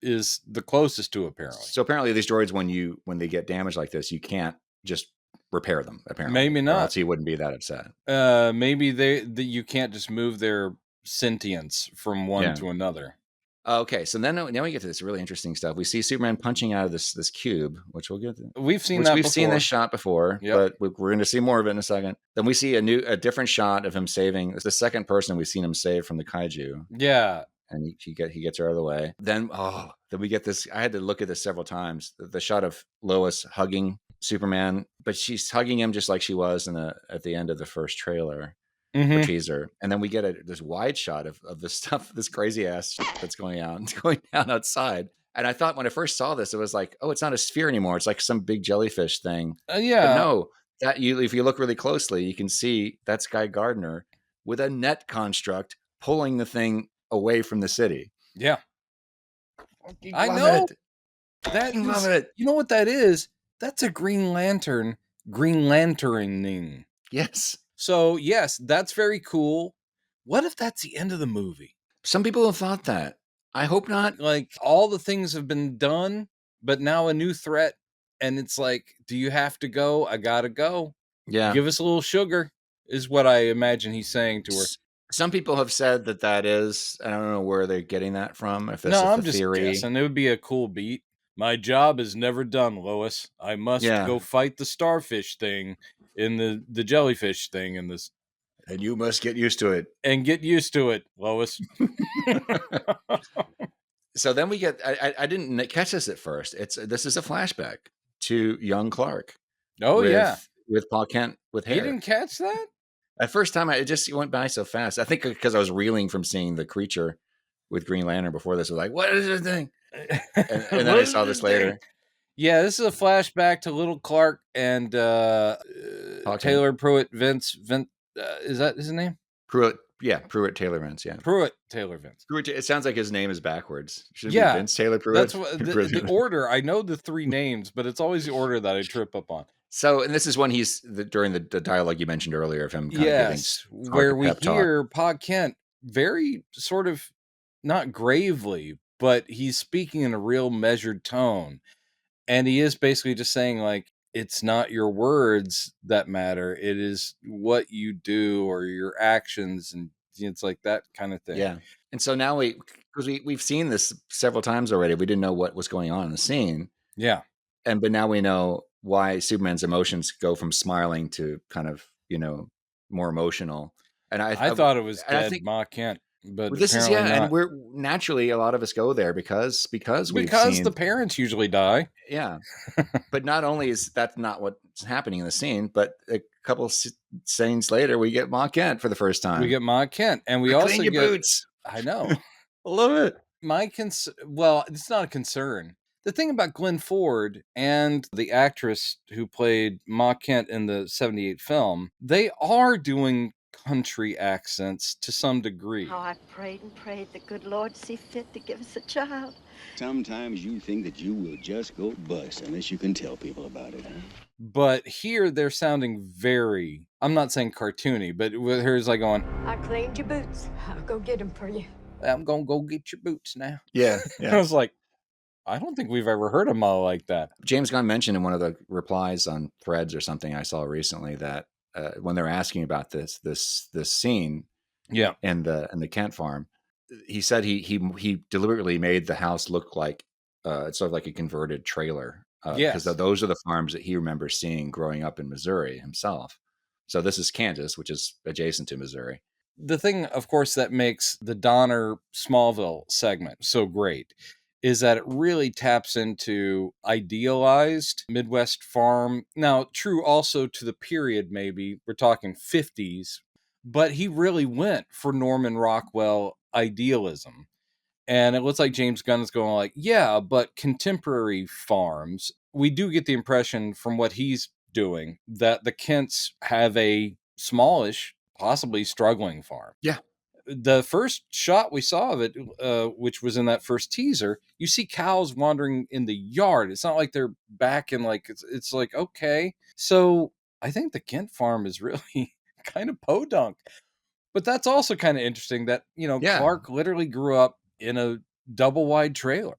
is the closest to, apparently. So apparently these droids, when they get damaged like this, you can't just repair them, apparently. Maybe not. Or else he wouldn't be that upset. Maybe you can't just move their sentience from one to another. Okay, so then now we get to this really interesting stuff. We see Superman punching out of this cube, which we'll get to. We've seen this shot before, but we're going to see more of it in a second. Then we see a different shot of him saving. It's the second person we've seen him save from the kaiju. Yeah. And he gets her out of the way. Then we get this. I had to look at this several times. The shot of Lois hugging Superman, but she's hugging him just like she was at the end of the first trailer. Or teaser, and then we get this wide shot of this stuff, this crazy ass that's going down outside. And I thought when I first saw this, it was like, oh, it's not a sphere anymore. It's like some big jellyfish thing. Yeah, but no, if you look really closely, you can see that's Guy Gardner with a net construct pulling the thing away from the city. Yeah, I know that. Love it. You know what that is? That's a Green Lantern. Green Lanterning. Yes. So, yes, that's very cool. What if that's the end of the movie? Some people have thought that. I hope not. Like, all the things have been done, but now a new threat. And it's like, do you have to go? I gotta go. Yeah. Give us a little sugar, is what I imagine he's saying to her. Some people have said that is, I don't know where they're getting that from. If that's I'm just guessing. It would be a cool beat. My job is never done, Lois. I must go fight the starfish thing. In the jellyfish thing in this. And you must get used to it. And get used to it, Lois. So then we get, I didn't catch this at first. This is a flashback to young Clark. Oh, with Paul Kent with hair. You didn't catch that? At first time, it just went by so fast. I think because I was reeling from seeing the creature with Green Lantern before this. I was like, what is this thing? And then I saw this later. Yeah, this is a flashback to little Clark and Taylor Pruitt Vince. Is that his name? Pruitt. Yeah, Pruitt Taylor Vince. Yeah, Pruitt Taylor Vince. It sounds like his name is backwards. Should it be Vince Taylor Pruitt? That's what the order. I know the three names, but it's always the order that I trip up on. So, and this is when he's during the dialogue you mentioned earlier of him. Where we hear Pa Kent very sort of not gravely, but he's speaking in a real measured tone. And he is basically just saying, like, it's not your words that matter. It is what you do or your actions. And it's like that kind of thing. Yeah. And so now because we've seen this several times already. We didn't know what was going on in the scene. Yeah. But now we know why Superman's emotions go from smiling to kind of, more emotional. And I thought it was dead Ma Kent. But this is and we're naturally a lot of us go there because the parents usually die. Yeah, but not only is that not what's happening in the scene, but a couple scenes later we get Ma Kent for the first time. We get Ma Kent, and we also get boots. I know, I love it. Well, it's not a concern. The thing about Glenn Ford and the actress who played Ma Kent in the '78 film, they are doing country accents to some degree. How I prayed and prayed the good Lord see fit to give us a child. Sometimes you think that you will just go bust unless you can tell people about it, huh? But here they're sounding very, I'm not saying cartoony, but here's like going, I claimed your boots. I'll go get them for you. I'm going to go get your boots now. Yeah. I was like, I don't think we've ever heard a Ma like that. James Gunn mentioned in one of the replies on Threads or something I saw recently that when they're asking about this scene, in the Kent farm, he said he deliberately made the house look like it's sort of like a converted trailer, because those are the farms that he remembers seeing growing up in Missouri himself. So this is Kansas, which is adjacent to Missouri. The thing, of course, that makes the Donner Smallville segment so great is that it really taps into idealized Midwest farm. Now, true also to the period, maybe we're talking 50s, but he really went for Norman Rockwell idealism. And it looks like James Gunn is going like, yeah, but contemporary farms, we do get the impression from what he's doing that the Kents have a smallish, possibly struggling farm. Yeah. The first shot we saw of it, which was in that first teaser, you see cows wandering in the yard. It's not like they're back in it's like, okay. So I think the Kent farm is really kind of podunk. But that's also kind of interesting that, Clark literally grew up in a double wide trailer.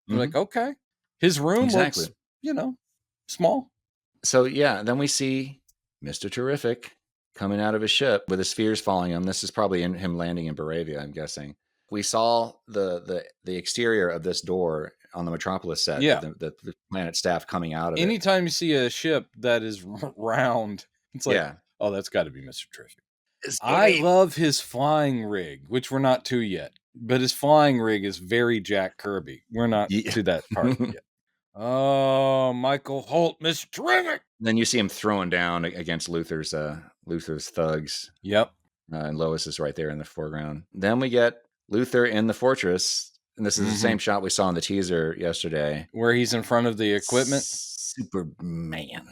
You're like, okay. His room looks, small. So, then we see Mr. Terrific coming out of his ship with the spheres following him. This is probably him landing in Baravia, I'm guessing. We saw the exterior of this door on the Metropolis set. Yeah. The planet staff coming out of it. Anytime you see a ship that is round, it's like, Yeah. oh, that's got to be Mr. Terrific. I love his flying rig, which we're not to yet, but his flying rig is very Jack Kirby. We're not to that part yet. Oh, Michael Holt, Mr. Terrific. Then you see him throwing down against Luthor's thugs. Yep. And Lois is right there in the foreground. Then we get Luthor in the fortress. And this is the same shot we saw in the teaser yesterday. Where he's in front of the equipment. Superman.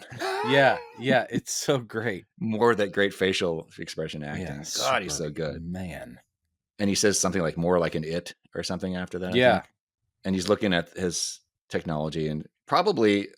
Yeah, it's so great. More of that great facial expression acting. Yeah, God, he's so good. Man. And he says something like more like an it or something after that. Yeah. I think. And he's looking at his technology and probably,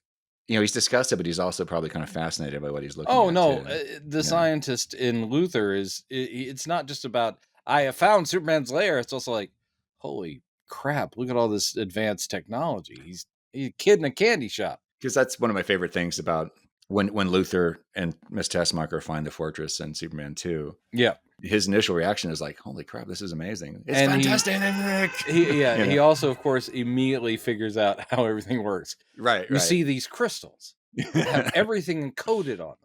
he's disgusted, but he's also probably kind of fascinated by what he's looking at. Oh, no. The scientist in Luthor it's not just about, I have found Superman's lair. It's also like, holy crap, look at all this advanced technology. He's a kid in a candy shop. Because that's one of my favorite things about when Luthor and Miss Tessmacher find the fortress in Superman 2. Yeah. His initial reaction is like, holy crap, this is amazing. It's fantastic. He also, of course, immediately figures out how everything works. Right. You see these crystals have everything encoded on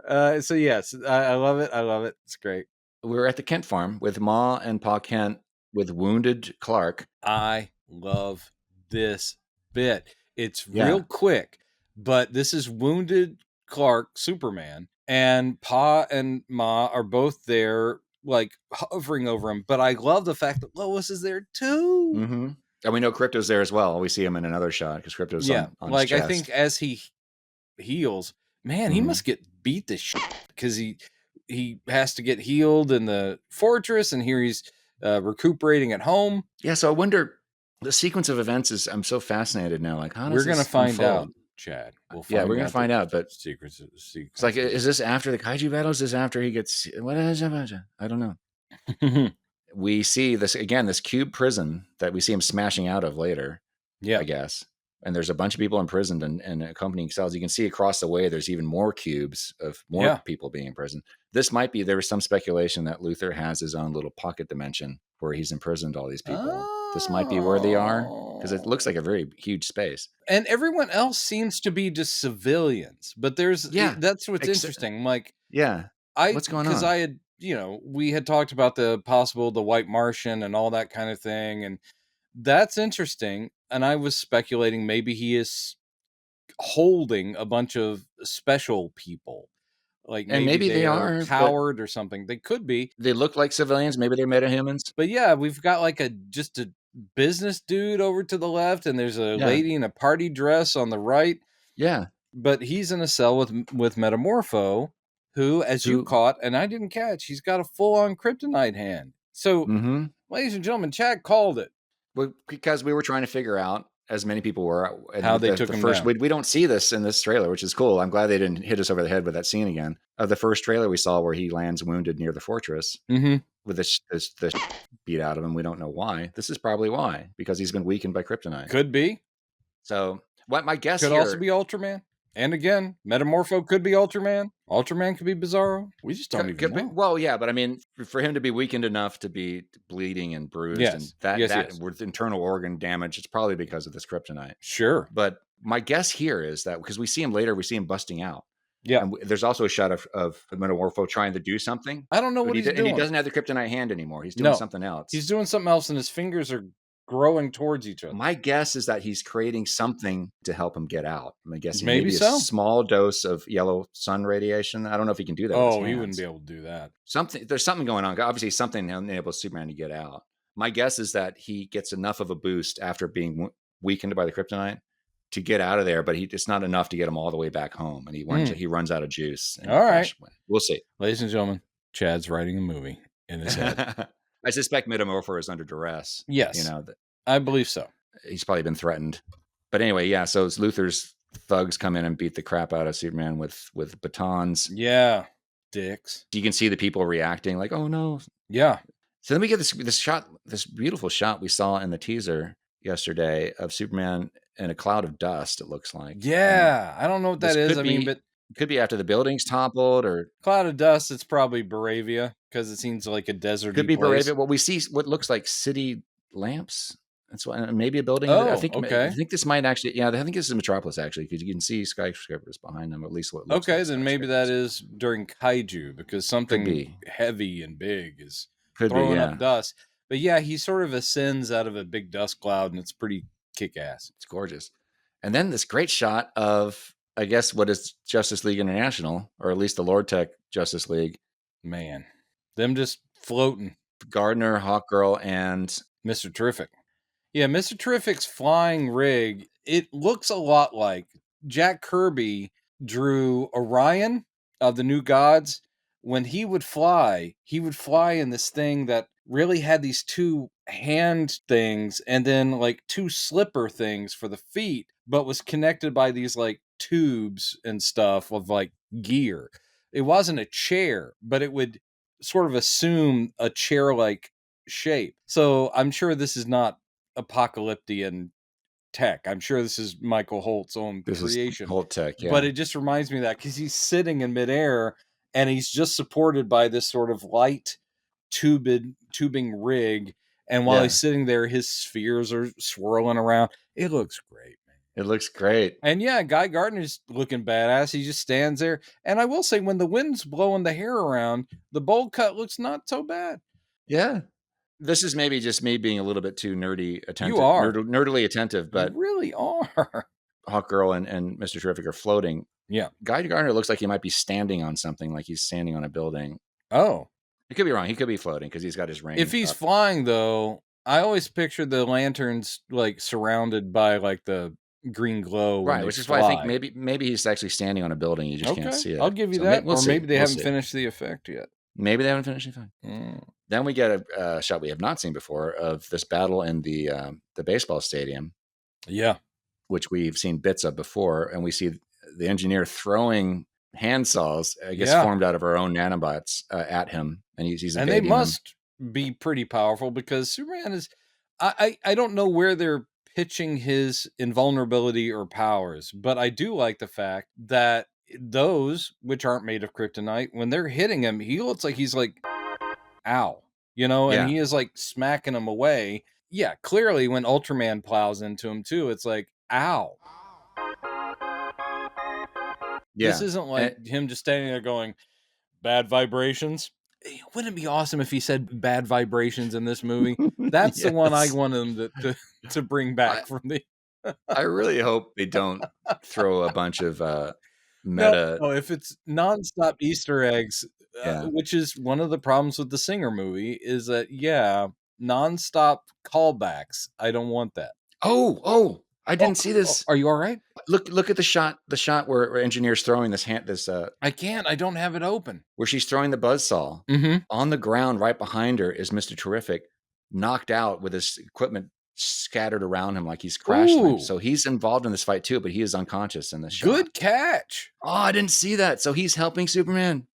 them. So, yes, I love it. I love it. It's great. We're at the Kent farm with Ma and Pa Kent with wounded Clark. I love this bit. It's real quick, but this is wounded Clark, Superman, and Pa and Ma are both there, like hovering over him. But I love the fact that Lois is there too. Mm-hmm. And we know Krypto's there as well. We see him in another shot because Krypto's on his chest. I think as he heals, man, he must get beat to shit because he has to get healed in the fortress, and here he's recuperating at home. Yeah, so I wonder, the sequence of events is, I'm so fascinated now. Like, how does we're going to find out, Chad. We're going to find out, but secrets. It's like, is this after the kaiju battles? Is this after he gets, what is it? I don't know. We see this cube prison that we see him smashing out of later. Yeah, I guess. And there's a bunch of people imprisoned and accompanying cells. You can see across the way, there's even more cubes of more people being imprisoned. This might be, there was some speculation that Luthor has his own little pocket dimension where he's imprisoned all these people. This might be where they are, because it looks like a very huge space. And everyone else seems to be just civilians. But that's what's interesting. Like, what's going on? Because I had, we had talked about the White Martian and all that kind of thing. And that's interesting. And I was speculating maybe he is holding a bunch of special people. Like maybe they are powered or something. They could be. They look like civilians. Maybe they're metahumans. But yeah, we've got like just a business dude over to the left, and there's a lady in a party dress on the right. Yeah. But he's in a cell with Metamorpho, who, as you caught, and I didn't catch, he's got a full-on kryptonite hand. So, ladies and gentlemen, Chad called it. Well, because we were trying to figure out, as many people were, how they took him down. We don't see this in this trailer, which is cool. I'm glad they didn't hit us over the head with that scene again. Of the first trailer we saw where he lands wounded near the fortress with this beat out of him. We don't know why. This is probably why, because he's been weakened by kryptonite. Could be. So what my guess could also be Ultraman. And again, Metamorpho could be Ultraman. Ultraman could be Bizarro. We just don't even know. Well, yeah, but I mean, for him to be weakened enough to be bleeding and bruised and that with internal organ damage, it's probably because of this kryptonite. Sure. But my guess here is that because we see him later, we see him busting out. Yeah. And there's also a shot of Metamorpho trying to do something. I don't know what he's doing. And he doesn't have the kryptonite hand anymore. He's doing something else. He's doing something else, and his fingers are growing towards each other. My guess is that he's creating something to help him get out. I'm guessing maybe a small dose of yellow sun radiation. I don't know if he can do that. Oh, he wouldn't be able to do that. There's something going on. Obviously, something enables Superman to get out. My guess is that he gets enough of a boost after being weakened by the kryptonite to get out of there, but it's not enough to get him all the way back home, and he runs out of juice. All right, we'll see. Ladies and gentlemen, Chad's writing a movie in his head. I suspect Metamorpho is under duress. Yes, I believe so. He's probably been threatened. But anyway, so it's Luthor's thugs come in and beat the crap out of Superman with batons. Yeah, dicks. You can see the people reacting like, "Oh no!" Yeah. So then we get this shot, this beautiful shot we saw in the teaser yesterday of Superman in a cloud of dust. It looks like. Yeah, I don't know what that is. I mean, but Could be after the building's toppled, or Cloud of dust, it's probably Baravia because it seems like a deserty could be place. Baravia. Well, we see what looks like city lamps. That's why, maybe a building. I Oh, think okay. I think this might actually. Yeah, I think this is Metropolis actually, because you can see skyscrapers behind them. At least what looks Okay, like then maybe that skyscrapers. is during kaiju because Could something be. heavy and big is Could be. throwing Yeah, up dust. But yeah, he sort of ascends out of a big dust cloud, and it's pretty kick-ass. it's gorgeous. And then this great shot of, I guess, what is Justice League International, or at least the Lord Tech Justice League. Man, them just floating. Gardner, Hawkgirl, and Mr. Terrific. Yeah, Mr. Terrific's flying rig, it looks a lot like Jack Kirby drew Orion of the New Gods. When he would fly in this thing that really had these two hand things and then like two slipper things for the feet, but was connected by these like tubes and stuff of like gear. It wasn't a chair, but it would sort of assume a chair-like shape. So I'm sure this is not apocalyptic tech. I'm sure this is Michael Holt's own this creation. is Holt Tech. Yeah, But it just reminds me of that because he's sitting in midair and he's just supported by this sort of light tubing rig. And while Yeah. he's sitting there, his spheres are swirling around. It looks great, man. It looks great. And yeah, Guy Gardner's looking badass. He just stands there. And I will say, when the wind's blowing the hair around, the bowl cut looks not so bad. Yeah. This is maybe just me being a little bit too nerdy attentive. You are. Nerdily attentive, but You really are. Hawkgirl and Mr. Terrific are floating. Yeah. Guy Gardner looks like he might be standing on something, like he's standing on a building. Oh. It could be wrong. He could be floating because he's got his ring. If he's up. flying, though, I always picture the lanterns like surrounded by like the green glow. When Right, which is why I think maybe he's actually standing on a building. You just can't see it. I'll give you So that. we'll or see. maybe they We'll haven't see. finished the effect yet. Maybe they haven't finished anything. Then we get a shot we have not seen before of this battle in the baseball stadium. Yeah. Which we've seen bits of before, and we see the engineer throwing handsaws, I guess, formed out of our own nanobots at him, and he's and they must be pretty powerful because Superman is. I don't know where they're pitching his invulnerability or powers, but I do like the fact that those which aren't made of kryptonite, when they're hitting him, he looks like he's like, ow, and he is like smacking him away. Yeah, clearly when Ultraman plows into him too, it's like, ow. Yeah. This isn't like him just standing there going, bad vibrations. Wouldn't it be awesome if he said bad vibrations in this movie? That's the one I want him to bring back from the... I really hope they don't throw a bunch of meta... No, if it's nonstop Easter eggs, which is one of the problems with the Singer movie, is that, nonstop callbacks. I don't want that. Oh, I didn't see this. Are you all right? Look at the shot where engineer's throwing this I can't. I don't have it open. Where she's throwing the buzzsaw. Mm-hmm. On the ground right behind her is Mr. Terrific, knocked out with his equipment scattered around him like he's crashed him. So he's involved in this fight too, but he is unconscious in this shot. Good catch. Oh, I didn't see that. So he's helping Superman.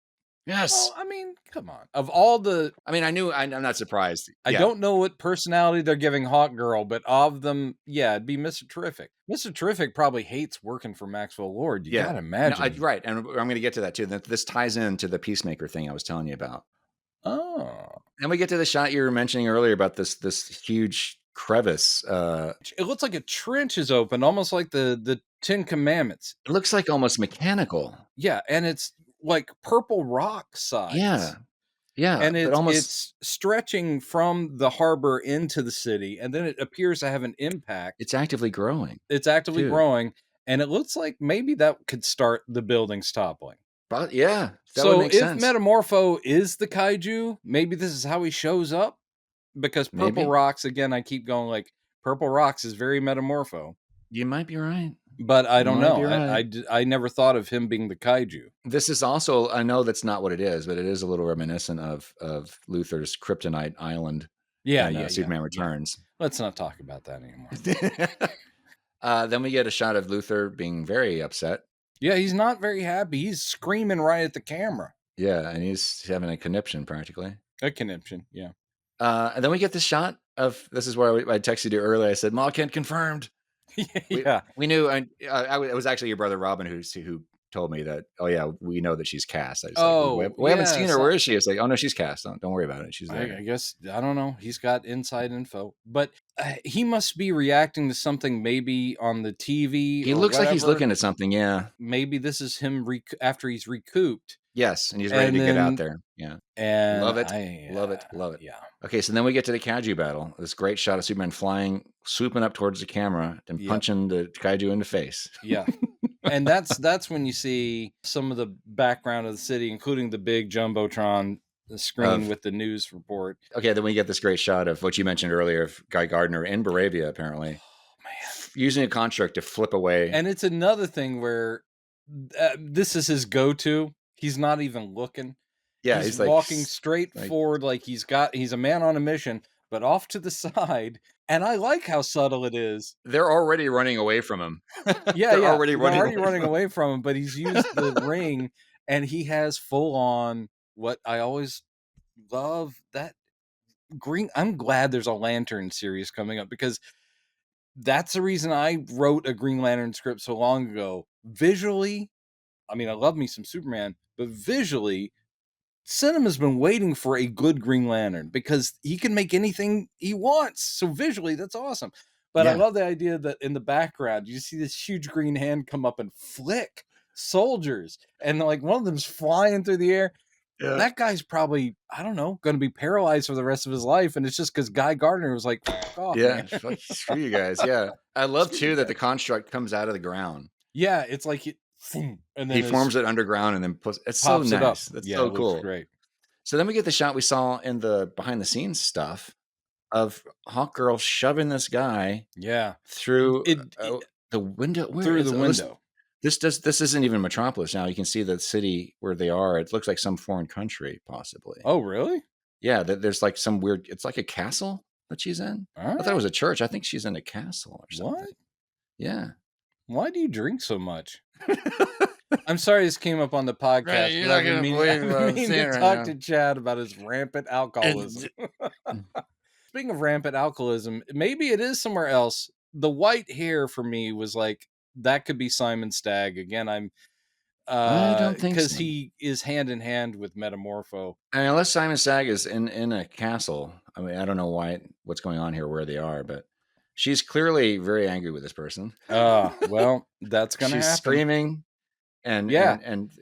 Yes. Well, I mean, come on. Of all the... I mean, I'm not surprised. I don't know what personality they're giving Hawkgirl, but of them, it'd be Mr. Terrific. Mr. Terrific probably hates working for Maxwell Lord. You gotta imagine. No, right. And I'm going to get to that too. This ties into the Peacemaker thing I was telling you about. Oh. And we get to the shot you were mentioning earlier about this huge crevice. It looks like a trench is open, almost like the Ten Commandments. It looks like almost mechanical. Yeah, and it's like purple rock size. Yeah, and it's stretching from the harbor into the city, and then it appears to have an impact. It's actively growing. Growing, and it looks like maybe that could start the buildings toppling. But that so would make if sense. Metamorpho is the kaiju, maybe this is how he shows up. Because purple rocks, again, I keep going like purple rocks is very Metamorpho. You might be right. But I don't know. I never thought of him being the kaiju. This is also, I know that's not what it is, but it is a little reminiscent of Luthor's Kryptonite Island. Superman Returns. Let's not talk about that anymore. Then we get a shot of Luthor being very upset. Yeah, he's not very happy. He's screaming right at the camera. Yeah, and he's having a conniption practically. A conniption, yeah. And then we get this shot of, this is where I texted you earlier. I said, Ma Kent confirmed. Yeah. We knew. It was actually your brother Robin who told me that, oh yeah, we know that she's cast. I was like, Oh, we haven't seen yes. her. Where is she? It's like, oh no, she's cast. Don't worry about it. She's there. I guess, I don't know. He's got inside info, but he must be reacting to something maybe on the TV. He or looks like he's whatever. looking at something. Yeah. Maybe this is him after he's recouped. Yes, and he's ready to get out there. Yeah. And Love it. Love it. Yeah. Okay, so then we get to the kaiju battle. This great shot of Superman flying, swooping up towards the camera and punching the kaiju in the face. Yeah. And that's when you see some of the background of the city, including the big jumbotron screen with the news report. Okay, then we get this great shot of what you mentioned earlier of Guy Gardner in Baravia, apparently. Oh, man. Using a construct to flip away. And it's another thing where this is his go-to. He's not even looking. Yeah, he's like walking straight forward like he's a man on a mission, but off to the side. And I like how subtle it is. They're already running away from him. They're already running away from him, but he's used the ring and he has full on what I always love, that green. I'm glad there's a Lantern series coming up, because that's the reason I wrote a Green Lantern script so long ago. Visually, I mean, I love me some Superman, but visually, cinema's been waiting for a good Green Lantern because he can make anything he wants. So visually, that's awesome. But I love the idea that in the background, you see this huge green hand come up and flick soldiers. And like one of them's flying through the air. Yeah. That guy's probably, I don't know, going to be paralyzed for the rest of his life. And it's just because Guy Gardner was like, fuck off, man. Screw you guys. Yeah. I love too that the construct comes out of the ground. Yeah, it's like and then he forms it underground and then it's so nice. That's so cool. Great. So then we get the shot we saw in the behind the scenes stuff of Hawkgirl shoving this guy through the window. Through the window. This isn't even Metropolis now. You can see the city where they are. It looks like some foreign country, possibly. Oh, really? Yeah, there's like some weird. It's like a castle that she's in. I thought it was a church. I think she's in a castle or something. What? Yeah. Why do you drink so much? I'm sorry this came up on the podcast. Right, you're not going to believe to talk to Chad about his rampant alcoholism. Speaking of rampant alcoholism, maybe it is somewhere else. The white hair for me was like, that could be Simon Stagg. Again, I don't think because he is hand in hand with Metamorpho. I mean, unless Simon Stagg is in a castle. I mean, I don't know what's going on here, where they are, but she's clearly very angry with this person. Well, that's going to happen. She's screaming and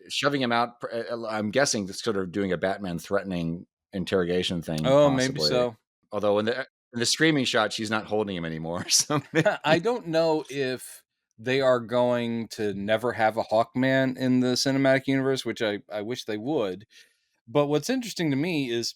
shoving him out. I'm guessing that's sort of doing a Batman threatening interrogation thing. Oh, possibly. Maybe so. Although in the screaming shot, she's not holding him anymore. So I don't know if they are going to never have a Hawkman in the cinematic universe, which I wish they would. But what's interesting to me is,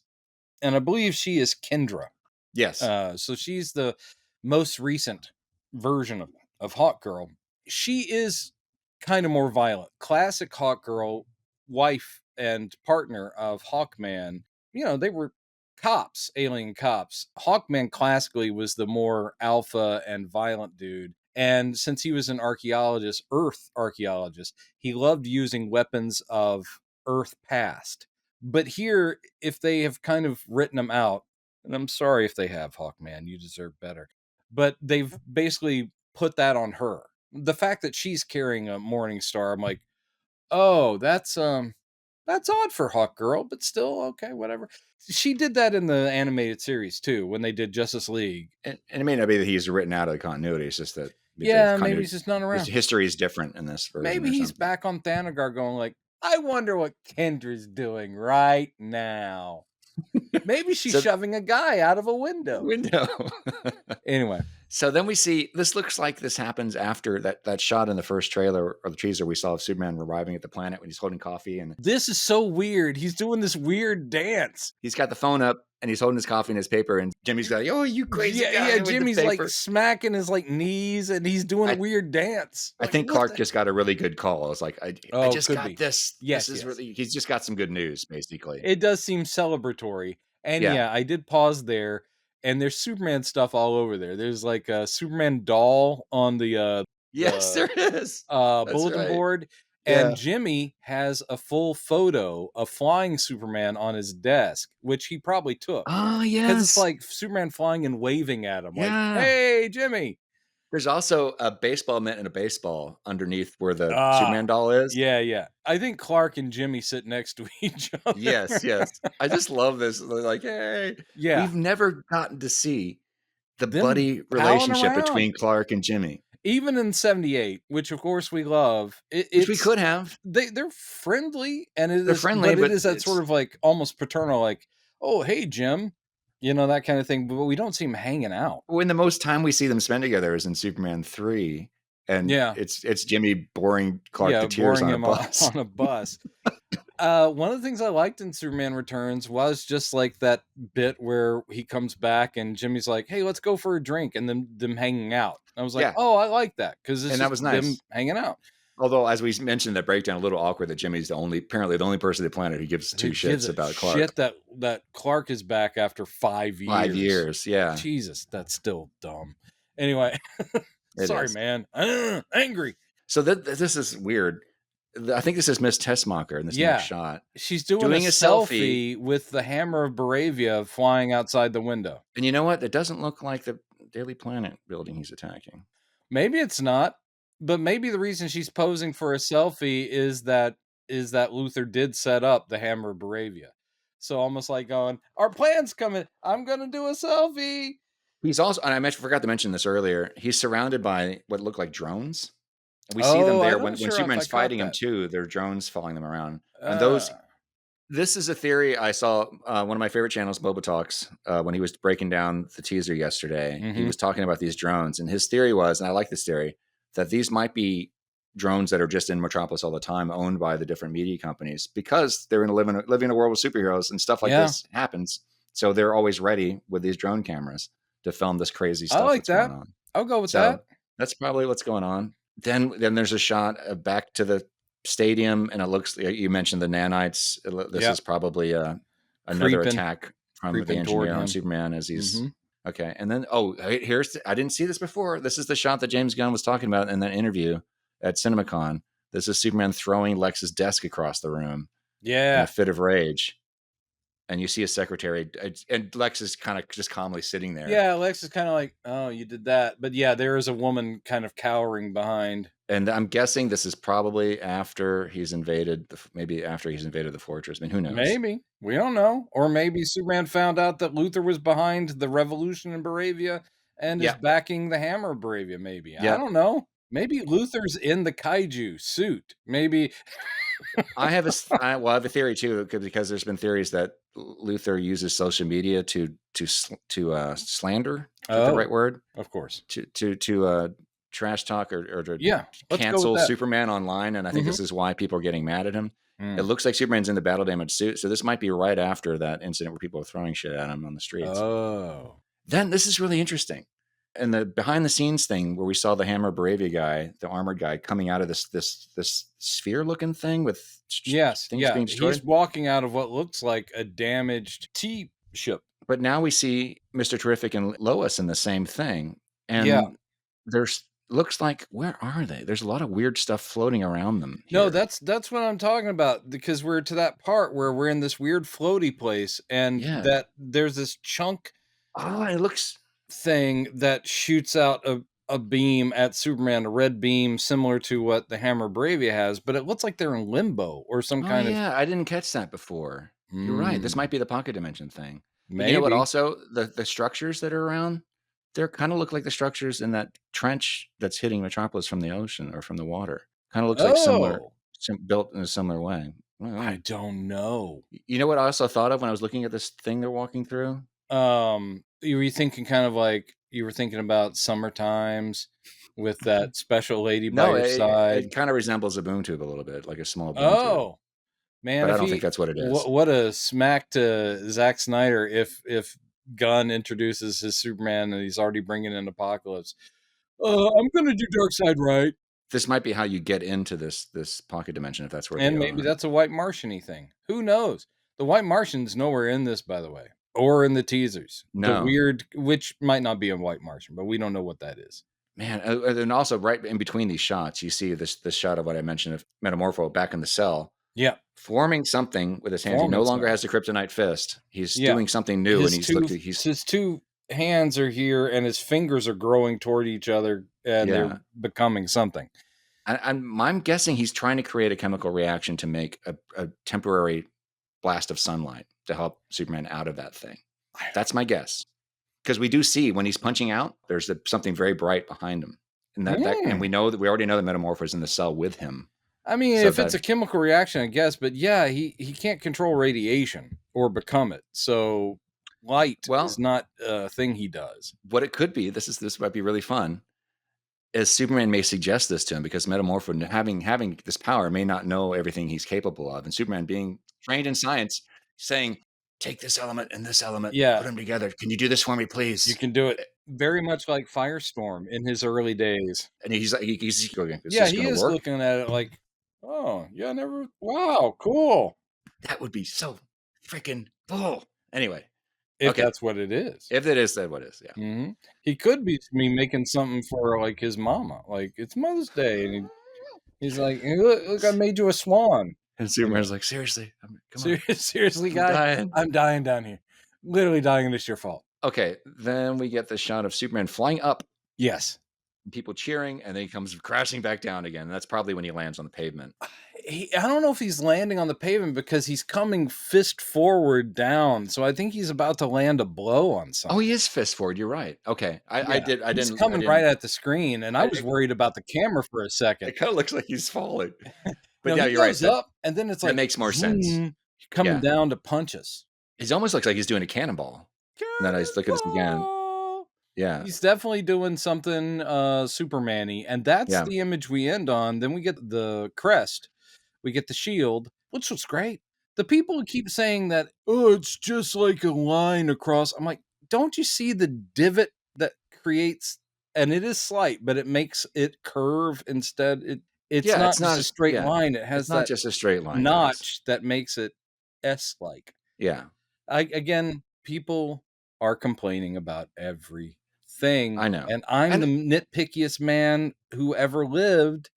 and I believe she is Kendra. Yes. So she's the most recent version of Hawkgirl. She is kind of more violent. Classic Hawkgirl, wife and partner of Hawkman. You know, they were cops, alien cops. Hawkman classically was the more alpha and violent dude. And since he was an archaeologist, Earth archaeologist, he loved using weapons of Earth past. But here, if they have kind of written him out, and I'm sorry if they have, Hawkman, you deserve better, but they've basically put that on her. The fact that she's carrying a Morning Star, I'm like, oh, that's odd for Hawkgirl, but still, okay, whatever. She did that in the animated series too, when they did Justice League. And it may not be that he's written out of the continuity. It's just that maybe he's just not around. His history is different in this version. Maybe he's back on Thanagar going like, I wonder what Kendra's doing right now. Maybe she's shoving a guy out of a window. Anyway. So then we see, this looks like this happens after that shot in the first trailer or the teaser we saw of Superman arriving at the planet when he's holding coffee. And this is so weird. He's doing this weird dance. He's got the phone up and he's holding his coffee and his paper. And Jimmy's like, oh, you crazy guy. Yeah, Jimmy's like smacking his like knees and he's doing a weird dance. I think Clark just got a really good call. I was like, I just got this. Yes, this is really, he's just got some good news, basically. It does seem celebratory. And I did pause there. And there's Superman stuff all over there. There's like a Superman doll on the there is bulletin board. And Jimmy has a full photo of flying Superman on his desk, which he probably took. Oh, yes. Because it's like Superman flying and waving at him. Like, hey, Jimmy. There's also a baseball mitt and a baseball underneath where the Ah, Superman doll is. yeah, yeah. I think Clark and Jimmy sit next to each other. Yes, yes. I just love this. They're like, hey, Yeah, we've never gotten to see the them buddy palling relationship around. between Clark and Jimmy, Even in '78, which of course we love, which we it's could have. they're friendly, and it They're is, friendly, but it but is that sort it's of like almost paternal, like, "Oh, hey, Jim," that kind of thing. But we don't see them hanging out. when the most time we see them spend together is in Superman 3, and Yeah, it's Jimmy boring Clark yeah, to tears boring on a him on, bus. on a bus. One of the things I liked in Superman Returns was just like that bit where he comes back and Jimmy's like, "Hey, let's go for a drink," and then them hanging out. I was like, Yeah, "Oh, I like that," because it's and that just was them nice. hanging out. Although, as we mentioned, that breakdown a little awkward that Jimmy's apparently the only person on the planet who gives Who two gives shits a about Clark. shit that Clark is back after 5 5 years? years, yeah, Jesus, that's still dumb. Anyway, it sorry, is. man. Angry. So this is weird. I think this is Miss Tessmacher in this next Yeah, shot she's doing doing a a selfie, selfie with the hammer of Baravia flying outside the window. and you know what? It doesn't look like the Daily Planet building he's attacking. Maybe it's not, but maybe the reason she's posing for a selfie is that Luthor did set up the hammer of Baravia. So almost like going, "Our plan's coming. I'm gonna do a selfie." He's also, and forgot to mention this earlier. He's surrounded by what look like drones. And we see them Oh, I there wasn't when sure if I Superman's caught fighting him that. too. There are drones following them around, and Uh, this is a theory I saw. One of my favorite channels, Boba Talks, when he was breaking down the teaser yesterday. He mhm. was talking about these drones, and his theory was, and I like this theory, that these might be drones that are just in Metropolis all the time, owned by the different media companies, because they're living in a world with superheroes and stuff like Yeah, this happens. So they're always ready with these drone cameras to film this crazy I stuff like that's going that. on. I'll go with So that. that's probably what's going on. Then there's a shot back to the stadium, and it looks. You mentioned the nanites. This Yeah, is probably another creeping, attack from the creeping toward engineer on him. Superman as he's Mhm. okay. And then here's I didn't see this before. This is the shot that James Gunn was talking about in that interview at CinemaCon. This is Superman throwing Lex's desk across the room in a Yeah. fit of rage, and you see his secretary, and Lex is kind of just calmly sitting there. Yeah, Lex is kind of like, "Oh, you did that." But yeah, there is a woman kind of cowering behind. And I'm guessing this is probably after he's invaded, maybe after he's invaded the fortress. I mean, who knows? Maybe. We don't know. Or maybe Superman found out that Luthor was behind the revolution in Baravia and is Yeah, backing the hammer of Baravia, maybe. I yeah. don't know. Maybe Luthor's in the kaiju suit. Maybe. I have I have a theory too, because there's been theories that Luthor uses social media to slander. Is that the right Oh, word? of course. To trash talk or to Yeah, let's go with cancel that. Superman online, and I think Mhm. this is why people are getting mad at him. It Mm. looks like Superman's in the battle damaged suit, so this might be right after that incident where people are throwing shit at him on the streets. Oh. Then this is really interesting. And the behind the scenes thing where we saw the Hammer Baravia guy, the armored guy, coming out of this sphere looking thing with Yes, things yeah. being He's destroyed. walking out of what looks like a damaged tea ship. But now we see Mr. Terrific and Lois in the same thing. Yeah. And there's looks like, where are they? There's a lot of weird stuff floating around them No, here. that's what I'm talking about, because we're to that part where we're in this weird floaty place and Yeah. that there's this chunk Oh, it looks thing that shoots out a beam at Superman, a red beam similar to what the Hammer Bravia has, but it looks like they're in limbo or some oh kind of yeah, I didn't catch that before. You're right. This mm, might be the pocket dimension thing. But you know what maybe. also? The structures that are around, they kind of look like the structures in that trench that's hitting Metropolis from the ocean or from the water. Kind of looks like Oh, built in a similar way. I Well, don't know. you know what I also thought of when I was looking at this thing they're walking through? You were thinking kind of like you were thinking about summer times with that special lady by No, your side. it kind of resembles a boom tube a little bit, like a small boom tube. Oh, man, But I if don't think he that's what it is. what a smack to Zack Snyder if Gunn introduces his Superman and he's already bringing in Apocalypse. I'm gonna do Dark Side right, This might be how you get into this pocket dimension if that's where they and maybe are. that's a White Martian-y thing. Who knows? The White Martian's nowhere in this, by the way, or in the teasers. The No. weird, which might not be a White Martian, but we don't know what that is. Man, and also right in between these shots, you see this shot of what I mentioned of Metamorpho back in the cell, Yeah, forming something with his hands. He no forming longer something. has the kryptonite fist. He's Yeah. doing something new, and His two hands are here, and his fingers are growing toward each other, and Yeah. they're becoming something. I'm guessing he's trying to create a chemical reaction to make a temporary blast of sunlight to help Superman out of that thing. That's my guess. Because we do see when he's punching out, there's something very bright behind him. And and we know that we already know that Metamorpho is in the cell with him. I mean, So if it's a chemical reaction, I guess, but yeah, he can't control radiation or become it. So light is not a thing he does. What it could be, this might be really fun, is Superman may suggest this to him because Metamorpho having this power may not know everything he's capable of. And Superman being trained in science, saying, take this element and this element, put them together. Can you do this for me, please? You can do it. Very much like Firestorm in his early days. And he's going, yeah, he is work? Looking at it like, oh, yeah, wow, cool. That would be so freaking cool. Anyway. If that's what it is. If it is, that what it is, yeah. Mm-hmm. He could be making something for like his mama. Like, it's Mother's Day. And he's like, hey, look, I made you a swan. And Superman's like, seriously? Come on. Seriously, guy? I'm dying down here. Literally dying, and it's your fault. Okay, then we get the shot of Superman flying up. Yes. People cheering, and then he comes crashing back down again. That's probably when he lands on the pavement. I don't know if he's landing on the pavement because he's coming fist forward down. So I think he's about to land a blow on something. Oh, he is fist forward. You're right. Okay. He's coming right at the screen, and I was worried about the camera for a second. It kind of looks like he's falling. But yeah, you're right. Up, and then it's like, it makes more sense. Coming down to punch us. It almost looks like he's doing a cannonball. Then I look at this again. Yeah. He's definitely doing something Superman-y, and that's the image we end on. Then we get the crest. We get the shield, which was great. The people who keep saying that, oh, it's just like a line across. I'm like, don't you see the divot that creates, and it is slight, but it makes it curve instead. It's not just a straight line. It has not just a straight line notch that makes it S-like. Yeah. Again, people are complaining about everything. I know. And I'm the nitpickiest man who ever lived,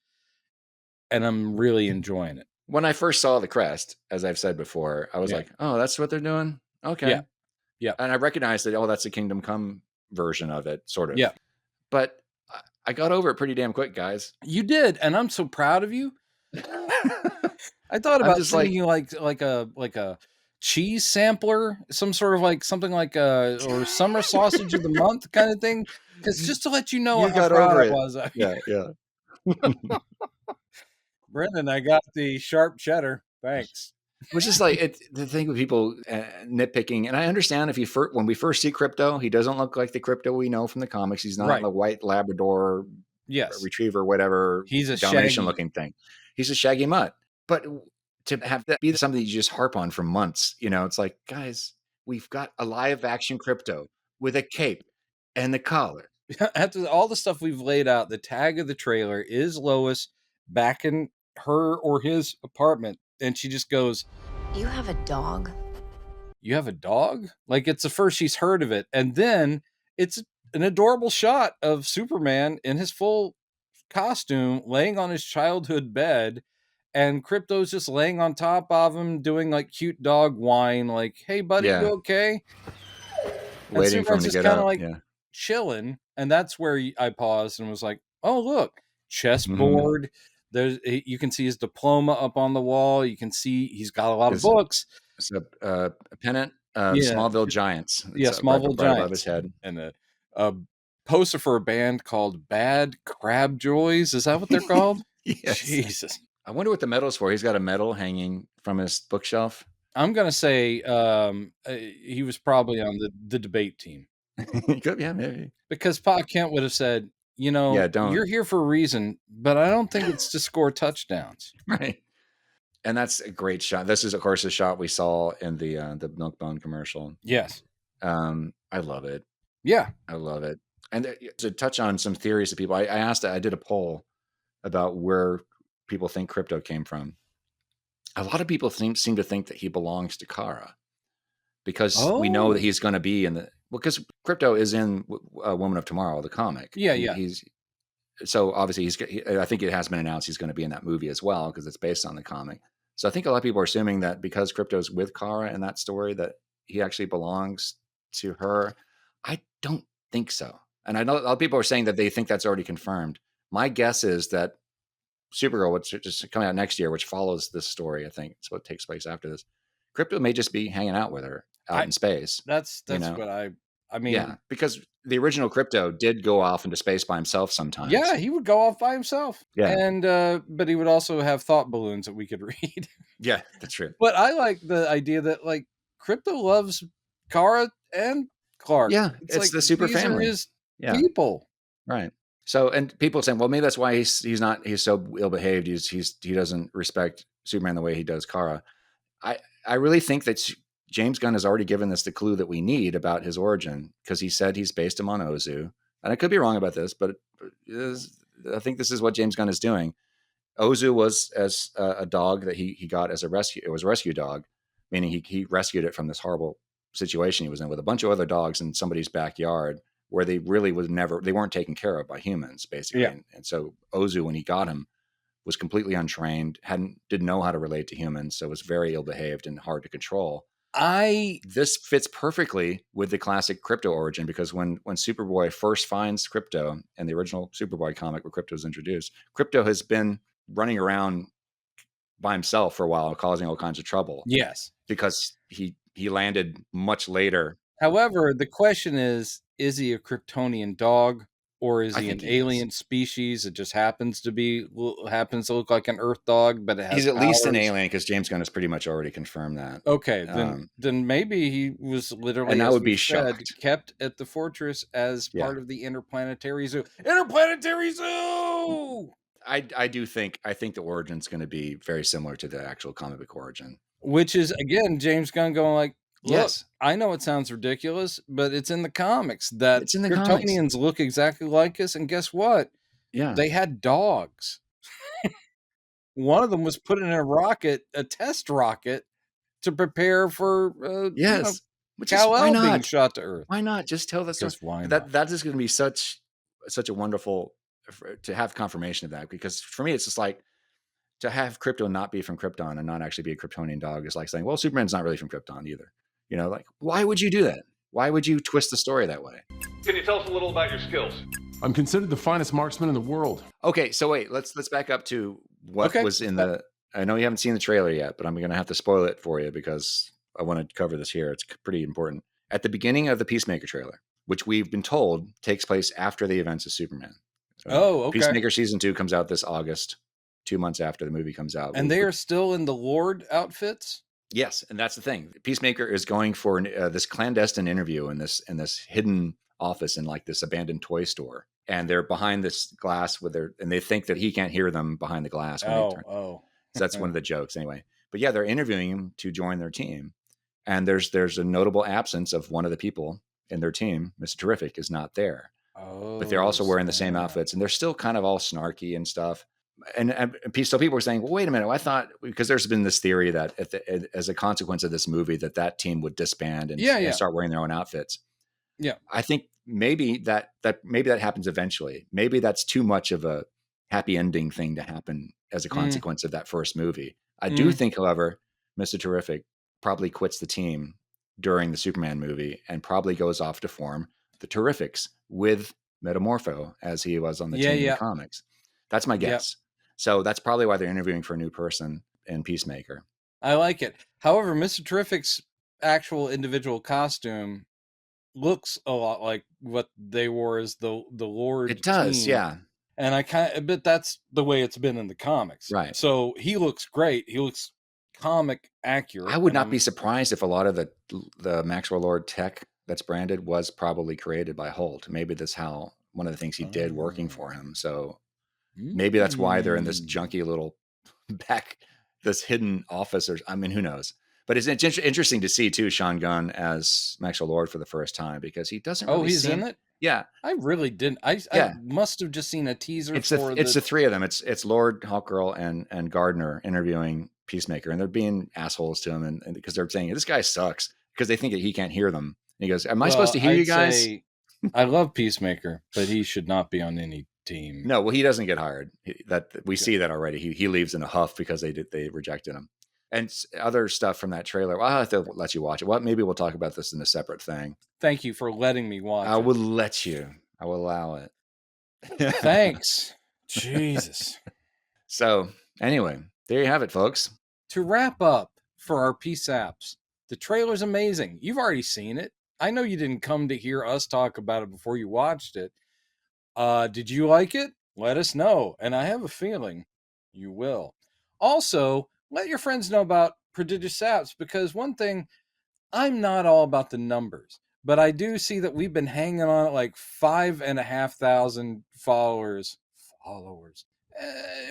and I'm really enjoying it. When I first saw the crest, as I've said before, I was like, oh, that's what they're doing? Okay. Yeah. And I recognized that, that's a Kingdom Come version of it, sort of. Yeah. But I got over it pretty damn quick, guys. You did, and I'm so proud of you. I thought about sending you like a cheese sampler, some sort of like something like or summer sausage of the month kind of thing, because just to let you know how proud I was. Yeah. Brendan, I got the sharp cheddar. Thanks. Which is like the thing with people nitpicking, and I understand when we first see Krypto, he doesn't look like the Krypto we know from the comics. He's not a white Labrador, retriever, whatever. He's a Dalmatian-looking thing. He's a shaggy mutt. But to have that be something you just harp on for months, it's like, guys, we've got a live-action Krypto with a cape and the collar. After all the stuff we've laid out, the tag of the trailer is Lois back in her or his apartment. And she just goes, you have a dog? You have a dog? Like, it's the first she's heard of it. And then it's an adorable shot of Superman in his full costume laying on his childhood bed. And Krypto's just laying on top of him doing like cute dog whine. Like, hey, buddy, you okay? Waiting for him to get up. Like chilling. And that's where I paused and was like, oh, look, chessboard. You can see his diploma up on the wall. You can see he's got a lot of books. It's a pennant of Smallville Giants. It's Smallville Giants above his head, and a poster for a band called Bad Crab Joys. Is that what they're called? Yes. Jesus. I wonder what the medal's for. He's got a medal hanging from his bookshelf. I'm gonna say he was probably on the debate team. Yeah, maybe because Pa Kent would have said, you're here for a reason, but I don't think it's to score touchdowns. Right. And that's a great shot. This is, of course, a shot we saw in the Milkbone commercial. Yes. I love it. Yeah. I love it. And to touch on some theories of people, I did a poll about where people think Krypto came from. A lot of people seem to think that he belongs to Kara because we know that he's going to be because Krypto is in Woman of Tomorrow, the comic. Yeah. So obviously I think it has been announced he's going to be in that movie as well because it's based on the comic. So I think a lot of people are assuming that because Krypto's with Kara in that story that he actually belongs to her. I don't think so. And I know a lot of people are saying that they think that's already confirmed. My guess is that Supergirl, which is just coming out next year, which follows this story, I think it's what takes place after this. Krypto may just be hanging out with her out in space. That's what I mean. Yeah, because the original Krypto did go off into space by himself sometimes. Yeah, he would go off by himself. Yeah. And but he would also have thought balloons that we could read. Yeah, that's true. But I like the idea that like Krypto loves Kara and Clark. Yeah, it's like the super these family. Are his people. Right. So, and people saying, well, maybe that's why he's so ill behaved. He doesn't respect Superman the way he does Kara. I really think that James Gunn has already given us the clue that we need about his origin, because he said he's based him on Ozu. And I could be wrong about this, but I think this is what James Gunn is doing. Ozu was as a dog that he got as a rescue. It was a rescue dog, meaning he rescued it from this horrible situation he was in with a bunch of other dogs in somebody's backyard, where they really they weren't taken care of by humans, basically. Yeah. And so Ozu, when he got him, was completely untrained, didn't know how to relate to humans, so was very ill behaved and hard to control. This fits perfectly with the classic Krypto origin, because when Superboy first finds Krypto in the original Superboy comic where Krypto was introduced, Krypto has been running around by himself for a while, causing all kinds of trouble. Yes. Because he landed much later. However, the question is he a Kryptonian dog, or is he an alien species that just happens to look like an Earth dog, but it has he's at least an powers? alien, because James Gunn has pretty much already confirmed that. Okay, then maybe he was literally, and I would be shocked, kept at the fortress as part of the Interplanetary Zoo. Interplanetary Zoo! I think the origin's going to be very similar to the actual comic book origin. Which is, again, James Gunn going like, look, yes, I know it sounds ridiculous, but it's in the comics that Kryptonians comics. Look exactly like us. And guess what? Yeah. They had dogs. One of them was put in a test rocket, to prepare for which Kal-El is, why not? Being shot to Earth. Why not? Just tell the story. Why not? That is going to be such a wonderful to have confirmation of that, because for me it's just like, to have Krypto not be from Krypton and not actually be a Kryptonian dog is like saying, well, Superman's not really from Krypton either. Like, why would you do that? Why would you twist the story that way? Can you tell us a little about your skills? I'm considered the finest marksman in the world. Okay, so wait, let's back up to what was in the. I know you haven't seen the trailer yet, but I'm going to have to spoil it for you because I want to cover this here. It's pretty important. At the beginning of the Peacemaker trailer, which we've been told takes place after the events of Superman. Okay. Peacemaker season 2 comes out this August, 2 months after the movie comes out. And they are still in the Lord outfits? Yes, and that's the thing. Peacemaker is going for this clandestine interview in this hidden office in like this abandoned toy store, and they're behind this glass and they think that he can't hear them behind the glass. So that's one of the jokes, anyway. But yeah, they're interviewing him to join their team, and there's a notable absence of one of the people in their team. Mr. Terrific is not there, but they're also wearing the same outfits, and they're still kind of all snarky and stuff. And so people were saying, well, wait a minute. I thought, because there's been this theory that as a consequence of this movie, that team would disband and start wearing their own outfits. Yeah. I think maybe that happens eventually. Maybe that's too much of a happy ending thing to happen as a consequence of that first movie. I do think, however, Mr. Terrific probably quits the team during the Superman movie and probably goes off to form the Terrifics with Metamorpho, as he was on the team in the comics. That's my guess. So that's probably why they're interviewing for a new person in Peacemaker. I like it. However, Mr. Terrific's actual individual costume looks a lot like what they wore as the Lord. It does, team. yeah. And but that's the way it's been in the comics. Right. So he looks great. He looks comic accurate. I would not be surprised if a lot of the Maxwell Lord tech that's branded was probably created by Holt. Maybe that's how one of the things he did working for him. So maybe that's why they're in this junky little this hidden office. Who knows? But it's interesting to see too Sean Gunn as Maxwell Lord for the first time, because he doesn't. Oh, he's in it. Yeah, I really didn't. I must have just seen a teaser. It's the three of them. It's Lord, Hawkgirl, and Gardner interviewing Peacemaker, and they're being assholes to him, and because they're saying this guy sucks because they think that he can't hear them. And he goes, "Am I supposed to hear you guys?" I love Peacemaker, but he should not be on any team. No, well, he doesn't get hired. We see that already. He leaves in a huff because they rejected him. And other stuff from that trailer. Well, I'll have to let you watch it. Well, maybe we'll talk about this in a separate thing. Thank you for letting me watch. I will let you. I will allow it. Thanks. Jesus. So, anyway, there you have it, folks. To wrap up for our PSAPs, the trailer's amazing. You've already seen it. I know you didn't come to hear us talk about it before you watched it. Did you like it? Let us know. And I have a feeling you will. Also, let your friends know about Prodigious Saps, because one thing, I'm not all about the numbers, but I do see that we've been hanging on at like 5,500 followers.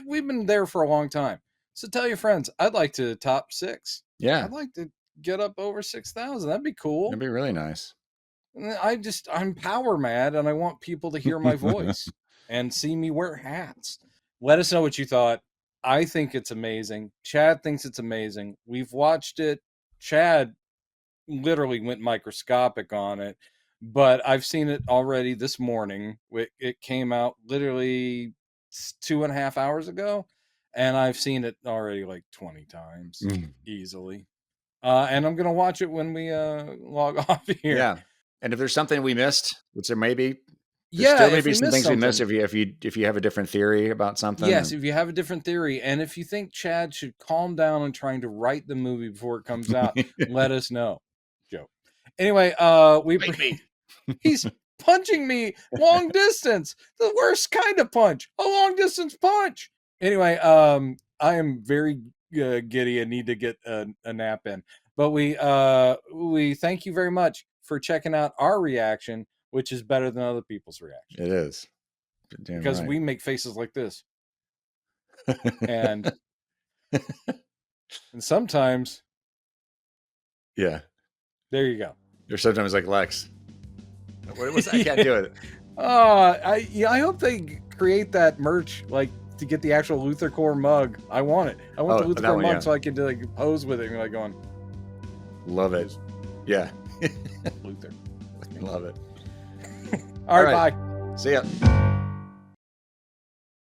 We've been there for a long time. So tell your friends, I'd like to top 6. Yeah. I'd like to get up over 6,000. That'd be cool. That'd be really nice. I'm power mad and I want people to hear my voice and see me wear hats. Let us know what you thought. I think it's amazing. Chad thinks it's amazing. We've watched it. Chad literally went microscopic on it, but I've seen it already this morning. It came out literally 2.5 hours ago, and I've seen it already like 20 times easily. And I'm going to watch it when we log off here. Yeah. And if there's something we missed, which there may be, yeah, still may be some things we missed if you have a different theory about something. Yes, if you have a different theory, and if you think Chad should calm down on trying to write the movie before it comes out, let us know. Joke. Anyway, he's punching me long distance. The worst kind of punch. A long distance punch. Anyway, I am very giddy and need to get a nap in. But we thank you very much for checking out our reaction, which is better than other people's reaction. It is. Because we make faces like this. and sometimes. Yeah. There you go. You're sometimes like Lex. What was that? I can't do it. I hope they create that merch, like, to get the actual Luthor Core mug. I want it. I want the Luthor Core mug, so I can like pose with it and like going. Love it. Yeah. Luthor. Love it. All right. Bye. See ya.